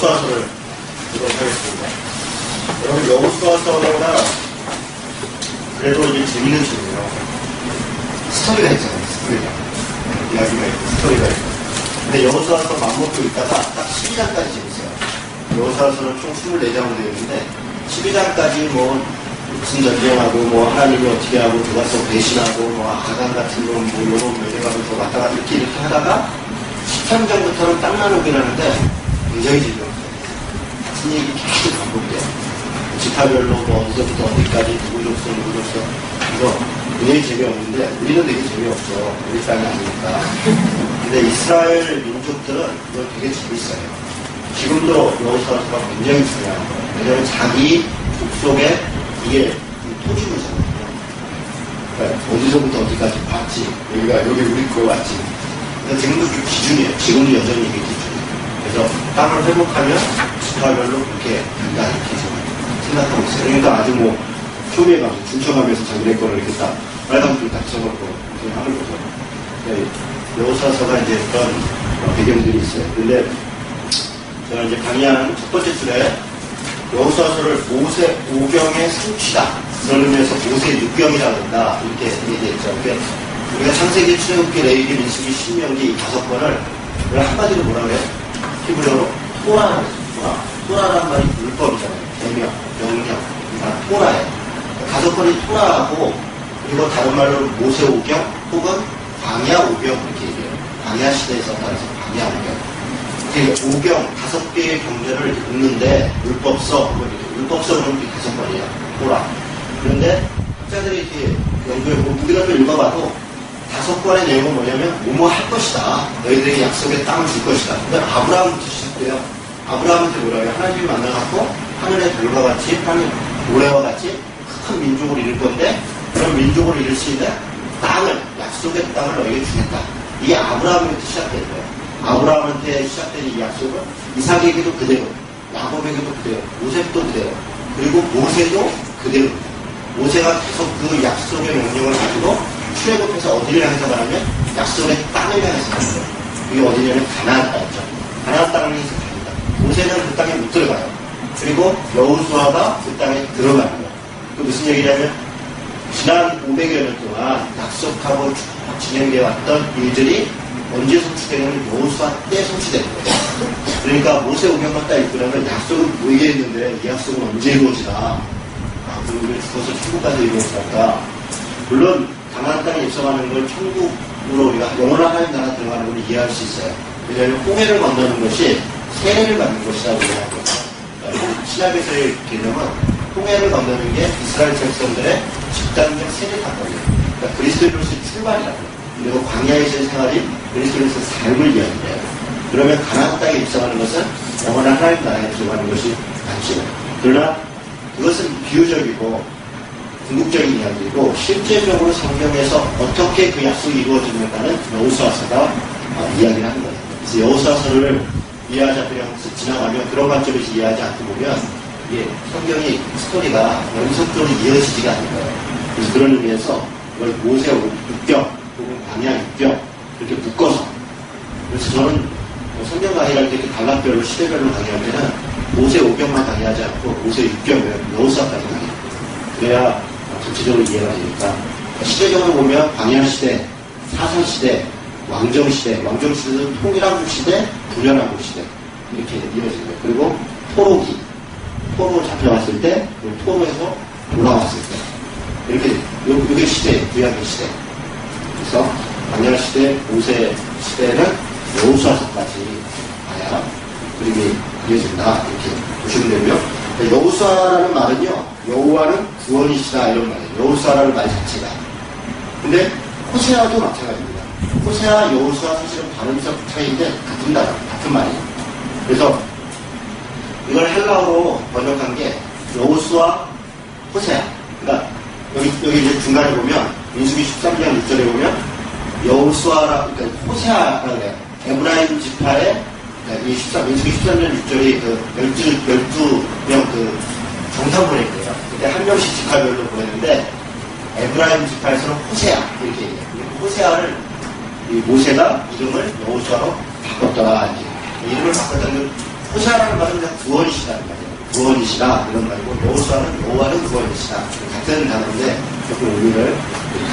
여호수아서를 보도록 하겠습니다. 여러분, 여호수아서가 그래도 이게 재밌는 책이에요. 스토리가 있잖아요. 스토리가. 이야기가 있고, 스토리가 있고. 근데 여호수아서 맘먹고 있다가 딱 12장까지 재밌어요. 여호수아서는 총 24장으로 되어 있는데 12장까지 뭐 무슨 전쟁하고 뭐 하나님이 어떻게 하고 누가 또 배신하고 뭐 아간 같은 놈 뭐 요런 매력하고 또 왔다가 이렇게 하다가 13장부터는 딱 나누긴 하는데 굉장히 재미없어요. 같은 얘기 계속 반복돼요. 지파별로 뭐 어디서부터 어디까지 누구 줬어 이거 굉장히 재미없는데 우리는 되게 재미없어. 우리 땅이 아니니까. 근데 이스라엘 민족들은 이거 되게 재밌어요. 지금도 여호수아서가 굉장히 중요한 거예요. 왜냐하면 자기 족속에 이게 토지구잖아요. 그러니까 어디서부터 어디까지 봤지. 여기 우리 거에 왔지. 그래서 지금도 그 기준이에요. 지금도 여전히 이게 기준이에요. 그래서 땅을 회복하면 지파별로 그렇게 간다 이렇게 생각하고 있어요. 그러니까 아주 뭐 효매감, 중청하면서 자기네 거를 이렇게 딱 빨간불 딱 쳐놓고 그냥 하는 거죠. 네, 여호수아서가 이제 그런 배경들이 있어요. 근데 제가 이제 강의하는 첫 번째 줄에 여호수아서를 모세 5경의 성취다. 그런 의미에서 모세 6경이라고 한다. 이렇게 얘기했죠. 그러니까 우리가 창세기, 출애굽기, 레위기, 민수기, 신명기 이 5권을 한마디로 뭐라 그래요? 히브리어로 토라라고 했어요. 토라라는 말이 율법이잖아요. 계명, 명령, 토라예요. 5권이 토라하고 그리고 다른 말로 모세 5경 혹은 광야 5경 이렇게 얘기해요. 광야 시대에 썼다 해서 광야 5경. 5경, 5개의 경전을 읽는데, 율법서, 율법서는 5권이에요. 토라. 그런데, 학자들이 이렇게 연구해보고, 우리가 좀 읽어봐도, 5권의 내용은 뭐냐면, 뭐뭐 할 것이다. 너희들에게 약속의 땅을 줄 것이다. 근데 아브라함부터 시작돼요. 아브라함한테 뭐라 해요? 하나님이 만나갖고, 하늘의 별과 같이, 하늘 모래와 같이 큰 민족을 이룰 건데, 그런 민족을 이룰 수 있는 땅을, 약속의 땅을 너희에게 주겠다. 이게 아브라함부터 시작된 거예요. 아브라함한테 시작된 이 약속은 이삭에게도 그대로, 야곱에게도 그대로, 요셉도 그대로, 그리고 모세도 그대로. 모세가 계속 그 약속의 명령을 가지고 출애굽해서 어디를 향해서 가냐면 약속의 땅을 향해서 가는 거예요. 이게 어디냐면 가나안 땅이죠. 가나안 땅을 향해서 갑니다. 모세는 그 땅에 못 들어가요. 그리고 여호수아가 그 땅에 들어가는 거예요. 그 무슨 얘기냐면 지난 500여 년 동안 약속하고 진행되어 왔던 일들이 언제 성취되냐면 여호수아 때 성취되는 거예요. 그러니까 모세 5경만 딱 읽고 나면 약속은 보이게 했는데 이 약속은 언제 이루어지나. 그리고 우리 죽어서 천국 가서 이루어질까. 물론 가나안 땅에 입성하는 걸 천국으로 우리가 영원한 하나님 나라 들어가는 걸 이해할 수 있어요. 왜냐하면 홍해를 건너는 것이 세례를 받는 것이라고 이야기합니다. 신약에서의 개념은 홍해를 건너는 게 이스라엘 백성들의 집단적 세례 사건이에요. 그러니까 그리스도인으로서의 출발이라고. 그리고 광야에서의 생활이 그리스도인으로서의 삶을 이야기해요. 그러면 가나안 땅에 입성하는 것은 영원한 하나님 나라에 들어가는 것이 맞죠. 그러나 그것은 비유적이고 궁극적인 이야기고 실제적으로 성경에서 어떻게 그 약속이 이루어지는가는 여호수아서가 이야기를 하는 거예요. 그래서 여호수아서를 이해하지 않고 그냥 지나가면 그런 관점에서 이해하지 않고 보면 이게 성경이 스토리가 연속적으로 이어지지가 않는 거예요. 그래서 그런 의미에서 이걸 모세 6경 혹은 광야 6경 이렇게 묶어서 그래서 저는 성경 강의를 할 때 이렇게 단락별로 시대별로 강의할 때는 모세 5경만 강의하지 않고 모세 6경을 여호수아까지 강의해요. 그래야 전체적으로 이해가 되니까 시대적으로 보면 광야 시대, 사선 시대, 왕정 시대, 왕정 시대는 통일왕국 시대, 불현왕국 시대 이렇게 이어지는 거예요. 그리고 포로기, 포로 잡혀왔을 때, 포로에서 돌아왔을 때 이렇게 요게 시대, 구약의 시대. 그래서 광야 시대, 모세 시대는 여호수아서까지 가야 그림이 이어진다 이렇게 보시면 되고요. 여호수아라는 말은요, 여호와는 구원이시다 이런 말이에요. 여호수아라는 말 자체가. 근데 호세아도 마찬가지입니다. 호세아, 여호수아 사실은 발음적 차이인데 같은 단어, 같은 말이에요. 그래서 이걸 헬라어로 번역한 게 여호수아, 호세아. 그러니까 여기 이제 중간에 보면 민수기 13장 6절에 보면 여호수아라, 그러니까 호세아라고 해요. 에브라임 지파의 민수기 13장 6절이 그 12명 그 정탐 보낼 거예요. 그때 한 명씩 지파별로 보냈는데 에브라임 지파에서는 호세아 이렇게 얘기해요. 호세아를 이 모세가 이름을 여호수아로 바꿨더라. 이름을 바꿨다는 건 호세아라는 말은 그냥 구원이시다는 말이에요. 구원이시다 이런 말이고 여호와는 구원이시다. 같은 단어인데 조금 의미를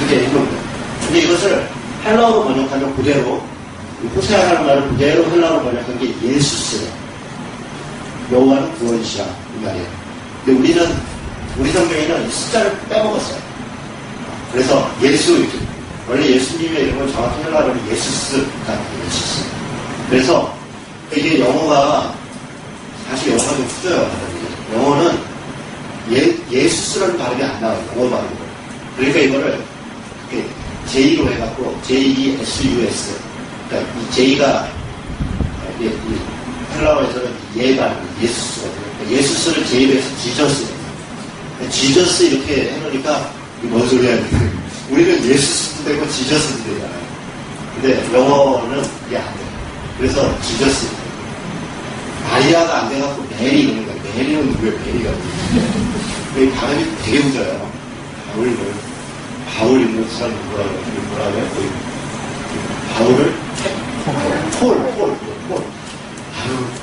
크게 해놓은 거예요. 근데 이것을 헬라어로 번역하면 그대로 호세아라는 말을 그대로 헬라어로 번역한 게 예수스예요. 여호와는 구원이시다 이 말이에요. 근데 우리 성경에는 이 숫자를 빼먹었어요. 그래서 예수 이렇게 원래 예수님의 이름은 정확히 헬라어로 예수스가 예수스. 그래서 이게 영어가 사실 영어가 좀 후져요. 영어는 예수스라는 발음이 안 나와요. 영어 발음으로. 그러니까 이거를 이렇게 J로 해갖고 JESUS. 그러니까 이 J가 이 헬라어에서는 예 발음, 예수스거든요. 그러니까 예수스를 J로 해서 지저스. 지저스 이렇게 해놓으니까 뭔 소리야? 우리는 예수스도 되고 지저스도 되잖아요. 근데 영어는 그게 안 돼요. 그래서 지저스. 마리아가 안 돼갖고 메리 이러는 거예요. 메리는 누구예요? 메리가. 이 발음이 되게 웃어요. 바울 있는 사람 뭐라고 해요? 바울을 폴.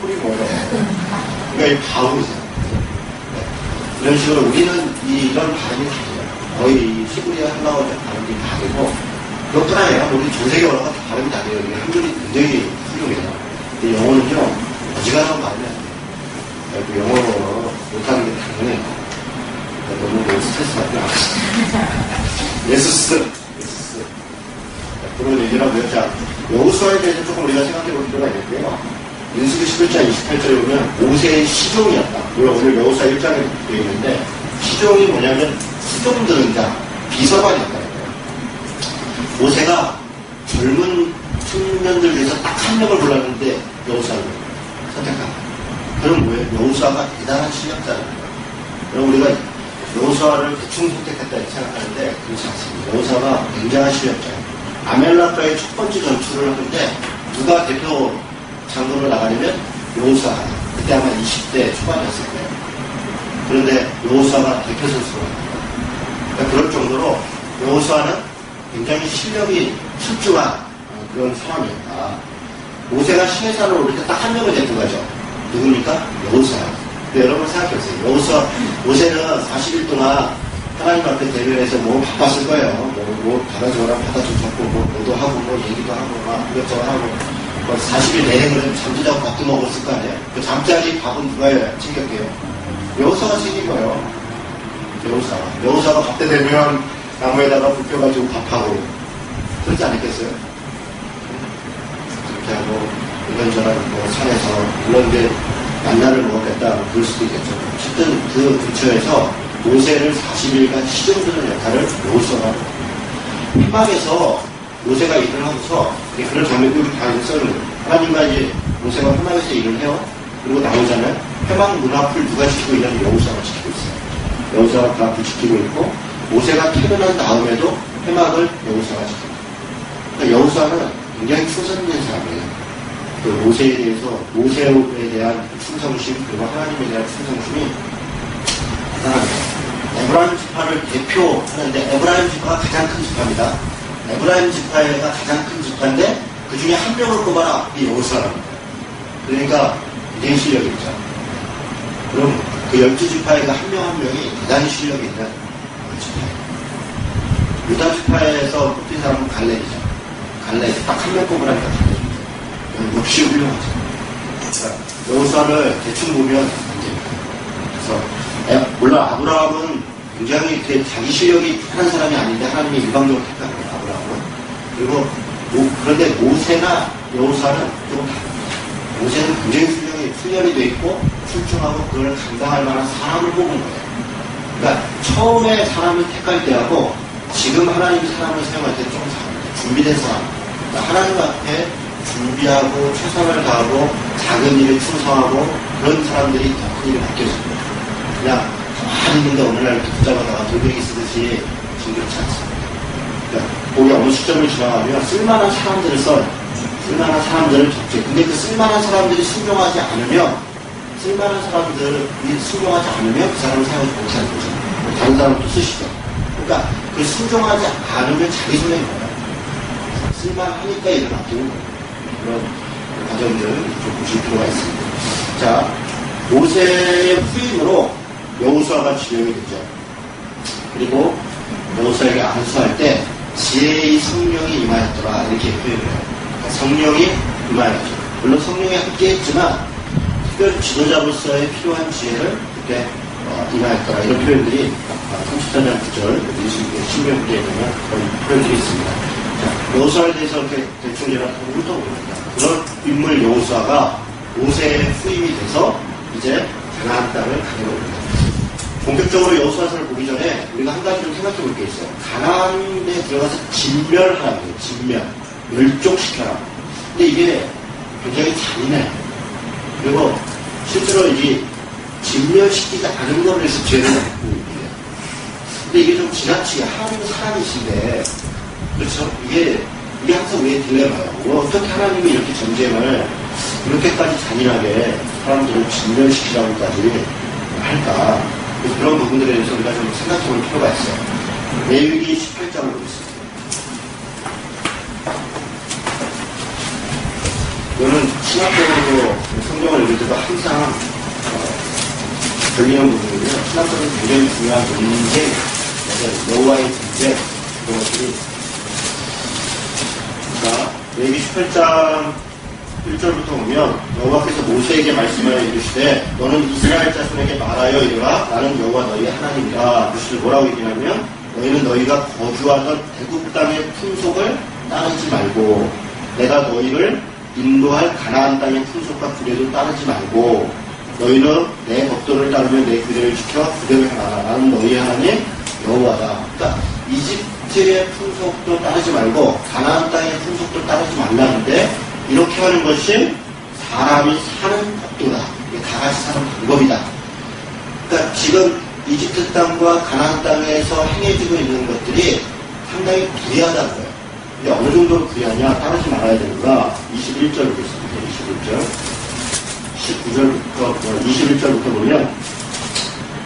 폴이 뭐예요? 그러니까 이 바울이잖아요. 이런 식으로 우리는 이런 발음이 다르죠. 거의 시구리아 헬라어 발음이 다르고 그것뿐 아니라 우리 조세계 언어가 발음이 다르요. 한글이 굉장히 훌륭해요. 근데 영어는요 어지간한 발음이 안 돼요. 영어로 못하는 게 당연해요. 너무 스트레스 받지 않았어요. 예수스. 그런 얘기를 하고요. 자, 여호수아에 대해서 조금 우리가 생각해 볼 필요가 있는데요. 민수기 11장 28절에 보면 모세의 시종이었다. 물론 오늘 여호수아 1장에 되어 있는데 시종이 뭐냐면 수종들은 자 비서관이었다는 거예요. 모세가 젊은 청년들 중에서 딱 한 명을 골랐는데 여호수아를 선택한 거예요. 그럼 뭐예요? 여호수아가 대단한 실력자라는 거예요. 그럼 우리가 여호수아를 대충 선택했다 이렇게 생각하는데 그렇지 않습니다. 여호수아가 굉장한 실력자예요. 아멜렉과의 첫 번째 전투를 하는데 누가 대표 장군으로 나가냐면 여호수아가 그때 아마 20대 초반이었을 거예요. 그런데 여호수아가 대표 선수로 나갑니다. 그러니까 그럴 정도로 여호수아는 굉장히 실력이 출중한 그런 사람이었다. 모세가 시내산을 오를 때 딱 한 명을 데리고 가죠. 누굽니까? 여호수아예요. 여러분 생각해보세요. 모세는 40일 동안 하나님 앞에 대면해서 뭐 바빴을 거예요. 뭐 받아줘라, 받아줘 잡고, 뭐도 하고, 뭐 얘기도 하고, 막 이것저것 하고. 40일 내내 그러면 잠도 자고 밥도 먹었을 거 아니에요. 그 잠자리 밥은 누가 챙겼게요? 여호수아가 챙긴 거예요. 여호수아가 밥 때 되면 나무에다가 불 펴가지고 밥하고. 그러지 않았겠어요? 그렇게 하고, 이런저런 뭐 산에서, 물론 이제 만나를 먹었겠다, 그럴 수도 있겠죠. 어쨌든 그 근처에서 모세를 40일간 시정드는 역할을 여호수아가 하는 거예요. 회막에서 모세가 일을 하고서 그런 장면들이 다 써있는 거예요. 하나님과 이제 모세가 회막에서 일을 해요. 그리고 나오자면 회막 문 앞을 누가 지키고 있냐면 여호수아가 지키고 있어요. 여호수아가 그 앞을 지키고 있고 모세가 퇴근한 다음에도 회막을 여호수아가 지키고 있어요. 그러니까 여호수아는 굉장히 충성 있는 사람이에요. 그 모세에 대한 충성심 그리고 하나님에 대한 충성심이 대단합니다. 에브라임 지파를 대표하는데 에브라임 지파가 가장 큰 지파입니다. 에브라임 지파가 가장 큰 지파인데 그 중에 한 명을 꼽아라 이 여호수아랍니다. 그러니까 굉장히 실력이 있죠. 그럼 그 12지파의 그 한 명 한 명이 대단히 실력이 있는 지파예요. 유다 지파에서 뽑힌 사람은 갈렙이죠. 갈렙 딱 한 명 꼽으라니까 갈렙입니다. 역시 훌륭하죠. 그러니까 여호수아를 대충 보면 안 됩니다. 그래서 물론 아브라함은 굉장히 자기 실력이 편한 사람이 아닌데 하나님이 일방적으로 택한 거예요. 아브라함은. 그리고 그런데 모세나 여호수아는 조금 다릅니다. 모세는 굉장히 훈련이 돼 있고 출중하고 그걸 감당할 만한 사람을 뽑은 거예요. 그러니까 처음에 사람을 택할 때하고 지금 하나님이 사람을 사용할 때는 조금 다릅니다. 준비된 사람. 그러니까 하나님 앞에 준비하고 최선을 다하고 작은 일에 충성하고 그런 사람들이 더 큰 일을 맡겨줍니다. 그냥 가만히 있는데 어느 날 이렇게 붙잡아다가 돌멩이 쓰듯이 징그럽지 않습니다. 그러니까 거기 어느 시점을 지나가면 쓸만한 사람들을 써요. 쓸만한 사람들을 적재. 근데 그 쓸만한 사람들이 순종하지 않으면 그 사람을 사용하지 못하는 거죠. 다른 사람도 쓰시죠. 그러니까 그 순종하지 않으면 자기 손해인 거예요. 쓸만하니까 일을 맡기는 거예요. 그런 과정들을 좀 보실 필요가 있습니다. 자, 모세의 후임으로 여호수아가 지명이 되죠. 그리고 여호수아에게 안수할 때 지혜의 성령이 임하였더라 이렇게 표현해요. 그러니까 성령이 임하였죠. 물론 성령이 함께했지만 특별 지도자로서의 필요한 지혜를 그때 임하였더라 이런 표현들이 34장 9절 26절 16절에 보면 그런 표현들이 있습니다. 여호수아에 대해서 이렇게 대충 제가 훑어봅니다. 그런 인물 여호수아가 모세의 후임이 돼서 이제 가나안 땅을 가게 됩니다. 본격적으로 여호수아서를 보기 전에 우리가 한 가지 좀 생각해 볼 게 있어요. 가나안에 들어가서 진멸하라고요. 진멸. 멸종시켜라. 근데 이게 굉장히 잔인해요. 그리고 실제로 이게 진멸시키지 않은 거를 해서 죄를 받고 있어요. 근데 이게 좀 지나치게 하나님은 사람이신데 그렇죠? 이게 항상 우리의 딜레마예요. 어떻게 하나님이 이렇게 전쟁을 이렇게까지 잔인하게 사람들을 진멸시키라고까지 할까? 그런 부분들에 대해서 우리가 좀 생각해 볼 필요가 있어요. 레위기 18장을 보겠습니다. 이거는 신학적으로 성경을 읽을 때도 항상 걸리는 부분이고요. 신학적으로 굉장히 중요한 문제, 여호와의 문제, 그런 것들이. 자, 레위기 18장 1절부터 보면 여호와께서 모세에게 말씀하여 이르시되 너는 이스라엘 자손에게 말하여 이르라 나는 여호와 너희의 하나님이라. 그것을 뭐라고 얘기하냐면 너희는 너희가 거주하던 애굽 땅의 풍속을 따르지 말고 내가 너희를 인도할 가나안 땅의 풍속과 규례도 따르지 말고 너희는 내 법도를 따르며 내 규례를 지켜 그대로 행하라. 나는 너희의 하나님 여호와다. 그러니까 이집트의 풍속도 따르지 말고 가나안 땅의 풍속도 따르지 말라는데 이렇게 하는 것이 사람이 사는 법도다. 이게 다 같이 사는 방법이다. 그러니까 지금 이집트 땅과 가나안 땅에서 행해지고 있는 것들이 상당히 불리하다는 거예요. 근데 어느 정도로 불리하냐? 따르지 말아야 되는가? 21절 보겠습니다. 19절부터 21절부터 보면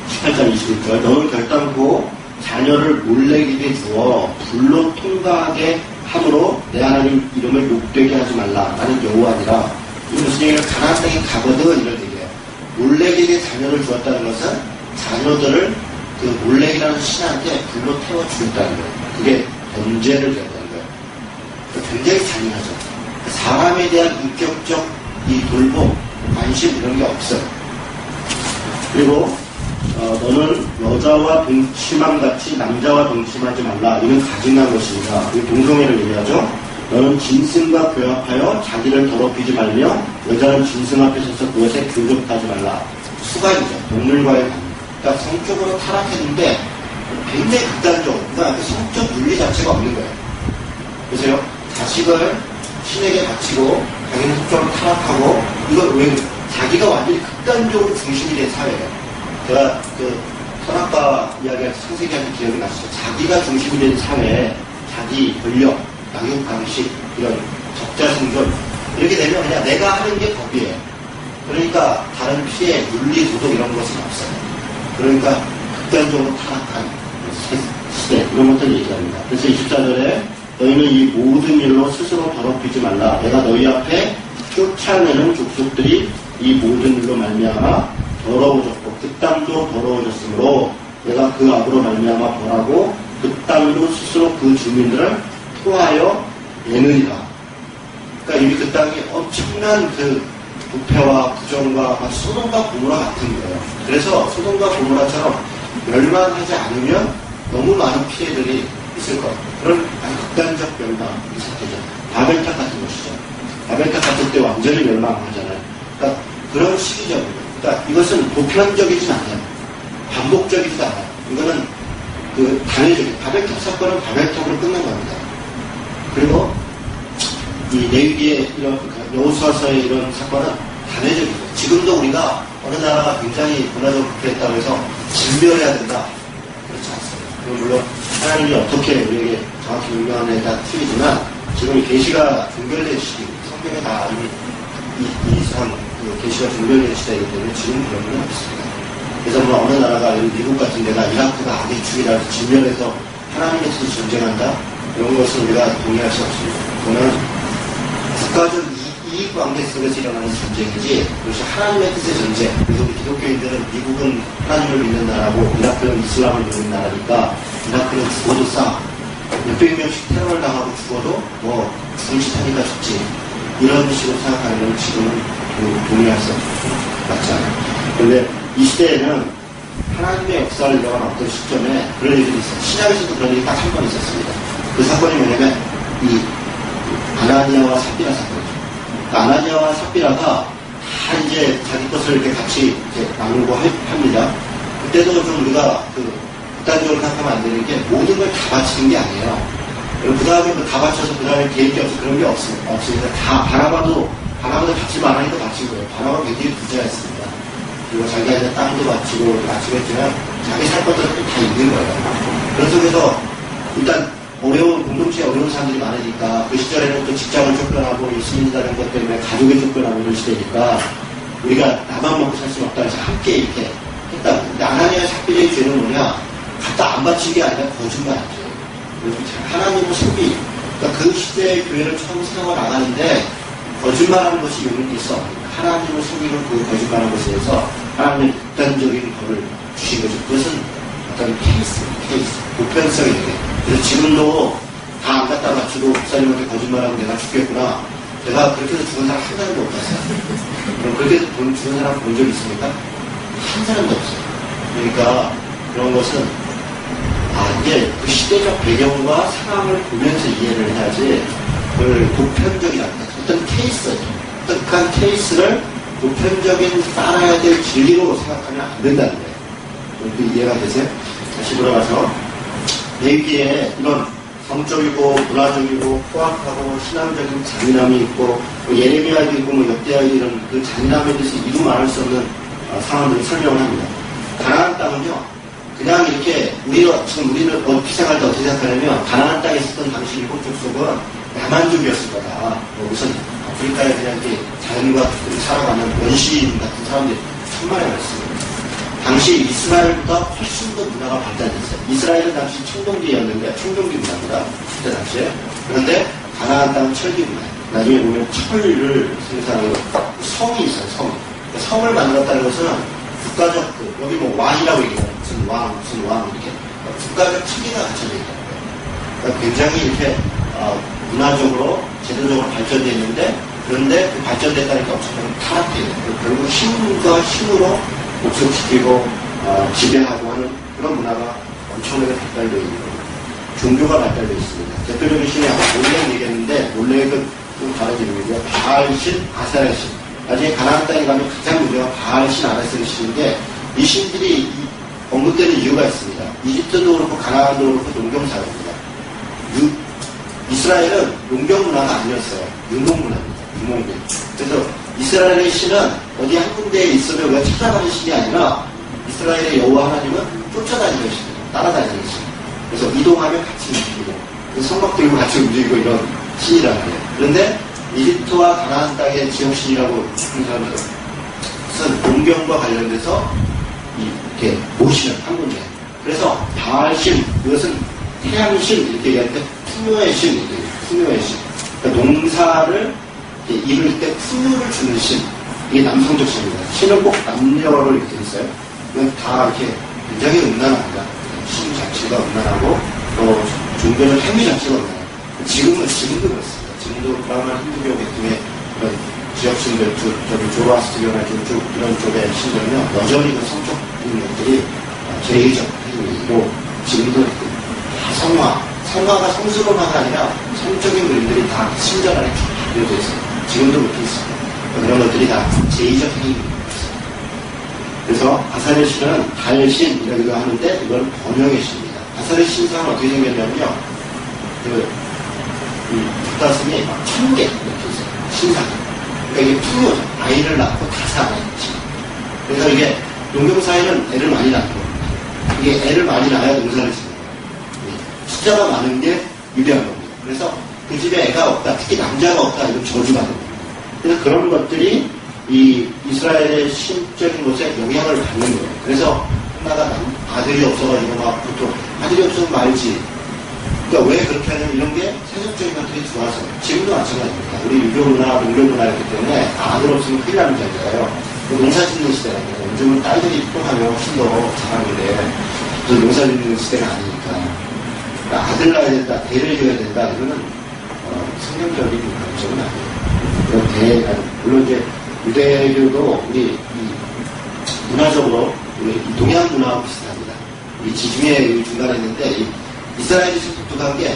18장 21절 너는 결단코 자녀를 몰래에게 주어 불로 통과하게 함으로 내 하나님 이름을 욕되게 하지 말라. 나는 여호와니라. 이게 무슨 얘기냐? 가나안 땅에 가거든 이런 얘기예요. 몰렉에게 자녀를 주었다는 것은 자녀들을 그 몰렉이라는 신한테 불로 태워 주었다는 거예요. 그게 범죄를 되었다는 거예요. 굉장히 잔인하죠. 사람에 대한 인격적 이 돌봄, 관심 이런 게 없어요. 그리고 너는 여자와 동침함같이 남자와 동침하지 말라. 이는 가증한 것입니다. 이 동성애를 얘기하죠. 너는 짐승과 교합하여 자기를 더럽히지 말며 여자는 짐승 앞에 서서 그것에 교접하지 말라. 수가이죠. 동물과의 관계. 그러니까 성적으로 타락했는데 굉장히 극단적으로 그러니까 그 성적 윤리 자체가 없는 거예요. 보세요. 자식을 신에게 바치고 자기는 성적으로 타락하고 이걸 왜 자기가 완전히 극단적으로 중심이 된 사회예요. 제가 그 선악과 이야기를 상세히 하는 기억이 나시죠. 자기가 중심이 된 사회에 자기 권력, 양육 방식, 이런 적자 생존 이렇게 되면 그냥 내가 하는 게 법이에요. 그러니까 다른 피해, 윤리, 도덕 이런 것은 없어요. 그러니까 극단적으로 타락한 시대 이런 것들을 얘기합니다. 그래서 24절에 너희는 이 모든 일로 스스로 더럽히지 말라. 내가 너희 앞에 쫓아내는 족속들이 이 모든 일로 말미암아 더러워졌고 그 땅도 더러워졌으므로 내가 그 악으로 말미암아 벌하고 그 땅도 스스로 그 주민들을 토하여 내느니라. 그러니까 이미 그 땅이 엄청난 그 부패와 부정과 소돔과 고모라 같은 거예요. 그래서 소돔과 고모라처럼 멸망하지 않으면 너무 많은 피해들이 있을 거예요. 그런 아주 극단적 멸망 이 사태죠. 바벨탑 같은 것이죠. 바벨탑 같은 때 완전히 멸망하잖아요. 그러니까 그런 시기적으로. 그러니까 이것은 보편적이진 않아요. 반복적이지도 않아요. 이거는 그 단회적인 바벨탑 사건은 바벨탑으로 끝난 겁니다. 그리고 이 레위기의 이런 여호수아서의 이런 사건은 단회적이죠. 지금도 우리가 어느 나라가 굉장히 문화적으로 부패했다고 해서 진멸해야 된다. 그렇지 않습니다. 물론 하나님이 어떻게 우리에게 정확히 명령하느냐에 따라 틀리지만 지금 이 계시가 종결된 시기, 성경에 다 이미 이 이상 계시가 종결된 시대이기 때문에 지금 그런 건 없습니다. 그래서 뭐 어느 나라가 미국 같은 데가 이라크가 악의 축이라서 진멸해서 하나님의 뜻을 전쟁한다? 이런 것은 우리가 동의할 수 없습니다. 그러면 국가적 이익관계 속에서 일어나는 전쟁이지, 그것이 하나님의 뜻의 전쟁. 그래서 우리 기독교인들은 미국은 하나님을 믿는 나라고, 이라크는 이슬람을 믿는 나라니까, 이라크는 죽어도 싸. 몇백 명씩 테러를 당하고 죽어도, 죽음시타니까 죽지. 이런 식으로 생각하는 건 지금은 동의할 수 맞지 않아요. 그런데 이 시대에는 하나님의 역사를 이뤄가는 어떤 시점에 그런 일들이 있어요. 신약에서도 그런 일이 딱 한 번 있었습니다. 그 사건이 뭐냐면, 이 아나니아와 삽비라 사건이죠. 그 아나니아와 삽비라가 다 이제 자기 것을 이렇게 같이 이제 나누고 합니다. 그때도 좀 우리가 극단적으로 생각하면 안 되는 게 모든 걸 다 바치는 게 아니에요. 그 다음에 다 바쳐서 그 다음에 계획이 없어 그런 게 없으니까 다 바나바도 바치 말하니까 바친 거예요. 바나바 굉장히 부자였습니다. 그리고 자기가 이제 땅도 바치고 했지만 자기 살 것들은 다 있는 거예요. 그런 속에서 일단 공동체에 어려운 사람들이 많으니까 그 시절에는 또 직장을 쫓겨나고 예수님이라는 것 때문에 가족을 쫓겨나고 이런 시대니까 우리가 나만 먹고 살 수는 없다 해서 함께 이렇게 했다. 근데 아나니아 삽비라의 죄는 뭐냐? 갖다 안 바친 게 아니라 거짓말이죠. 하나님의 소비, 그러니까 그 시대의 교회를 처음 세워 나가는데 거짓말하는 것이 용인이 있어. 하나님을 속이고 그 거짓말하는 것에 대해서 하나님의 극단적인 벌을 주신 거죠. 그것은 어떤 케이스, 보편성이 되게. 그래서 지금도 다 안 갖다 바치고 목사님한테 거짓말하고 내가 죽겠구나. 내가 그렇게 해서 죽은 사람 한 사람도 못 봤어요. 그럼 그렇게 해서 죽은 사람 본 적 있습니까? 한 사람도 없어요. 그러니까 그런 것은 이게 그 시대적 배경과 상황을 보면서 이해를 해야지, 그걸 보편적이라, 어떤 케이스죠. 어떤 케이스를 보편적인 따라야 될 진리로 생각하면 안 된다는 거예요. 그 이해가 되세요? 다시 돌아가서, 얘기에 이런 성적이고, 문화적이고, 포악하고, 신앙적인 잔인함이 있고, 예레미야도 있고, 역대하도 이런 그 잔인함에 대해서 이루 말할 수 없는 상황들을 설명을 합니다. 가나안 땅은요, 그냥 이렇게 우리는 피생할 때 어떻게 생각하냐면 가나안 땅에 있었던 당시 일곱 족속은 야만족이었을 거다. 우선 아프리카에 그냥 이렇게 자연과 살아가는 원시인 같은 사람들이 천만에 많습니다. 당시 이스라엘보다 훨씬 더 문화가 발달됐어요. 이스라엘은 당시 청동기였는데 청동기 문화입니다. 그때 당시에. 그런데 가나안 땅은 철기 문화예요. 나중에 보면 철을 생산하는 성이 있어요. 그러니까 성을 만들었다는 것은 국가적, 여기 왕이라고 얘기해요. 무슨 왕, 이렇게. 국가적 체계가 갖춰져 있다는 거예요. 그러니까 굉장히 이렇게, 문화적으로, 제도적으로 발전되어 있는데, 그런데 그 발전됐다니까 엄청나게 타락해요. 결국 힘과 힘으로 목속시키고, 지배하고 하는 그런 문화가 엄청나게 발달되어 있는 거예요. 종교가 발달되어 있습니다. 대표적인 신이 몰렉 얘기했는데, 몰렉은 좀 다른 이름이고요. 바알신, 아세라신. 나중에 가나안 땅에 가면 가장 유명한 바알신, 아세라신 신인데, 이 신들이 언급되는 이유가 있습니다. 이집트도 그렇고 가나안도 그렇고 농경사회입니다. 이스라엘은 농경 문화가 아니었어요. 유목 문화입니다. 유목민. 그래서 이스라엘의 신은 어디 한 군데에 있으면 우리가 찾아가는 신이 아니라 이스라엘의 여호와 하나님은 쫓아다니는 신이에요. 따라다니는 신. 그래서 이동하면 같이 움직이고 성막 들고 같이 움직이고 이런 신이라는 거예요. 그런데 이집트와 가나안 땅의 지역신이라고 하는 사람들은 농경과 관련돼서 이렇게 모시는 한 군데. 그래서 바알신, 이것은 태양신 이렇게 얘기할 때 풍요의 신, 풍요의 신. 그러니까 농사를 이룰 때 풍요를 주는 신. 이게 남성적 신입니다. 신은 꼭 남녀로 이렇게 있어요. 이건 다 이렇게 굉장히 음란합니다. 신 자체가 음란하고 또 종교는 행위 자체가 음란해요. 지금도 그렇습니다. 지금도 브라만 힌두교 계통의 그런 지역신들, 조로아스트교나 이런 쪽의 신들은요, 여전히 그 성적인 것들이 제의적 행위로 지금도 성화가 성스러운화가 아니라 성적인 그림들이 다 신전 안에 쭉 그려져 있어요. 지금도 그렇게 있습니다. 그런 것들이 다 제의적 행위입니다. 그래서 아사레 신은 달신이라고 하는데 이건 번영의 신입니다. 아사레 신상은 어떻게 생겼냐면요, 뒷가슴이 막 1000개 이렇게 있어요. 신상. 그러니까 이게 풍요죠. 아이를 낳고 다 사는 신. 그래서 이게 농경사회는 애를 많이 낳고 이게 애를 많이 낳아야 농사를 짓는 거예요. 숫자가 많은 게 유리한 겁니다. 그래서 그 집에 애가 없다, 특히 남자가 없다, 이건 저주가 됩니다. 그래서 그런 것들이 이 이스라엘의 신적인 것에 영향을 받는 거예요. 그래서 하나가 아들이 없어가지고 막 보통 아들이 없으면 말지. 그러니까 왜 그렇게 하냐면 이런 게 세속적인 것들이 들어와서 지금도 마찬가지입니다. 우리 유교문화, 농교문화였기 때문에 아들 없으면 큰일 나는 자리잖아요. 농사 짓는 시대라는 거죠. 요즘은 딸들이 입동하면 훨씬 더 잘하는데 농사 짓는 시대가 아니니까. 그러니까 아들 낳아야 된다, 대를 지어야 된다, 이거는 성경적인 관점은 아니에요. 그런 물론 이제 유대교도 우리 문화적으로 우리 동양 문화하고 비슷합니다. 우리 지중해 중간에 있는데 이스라엘이 독특한 게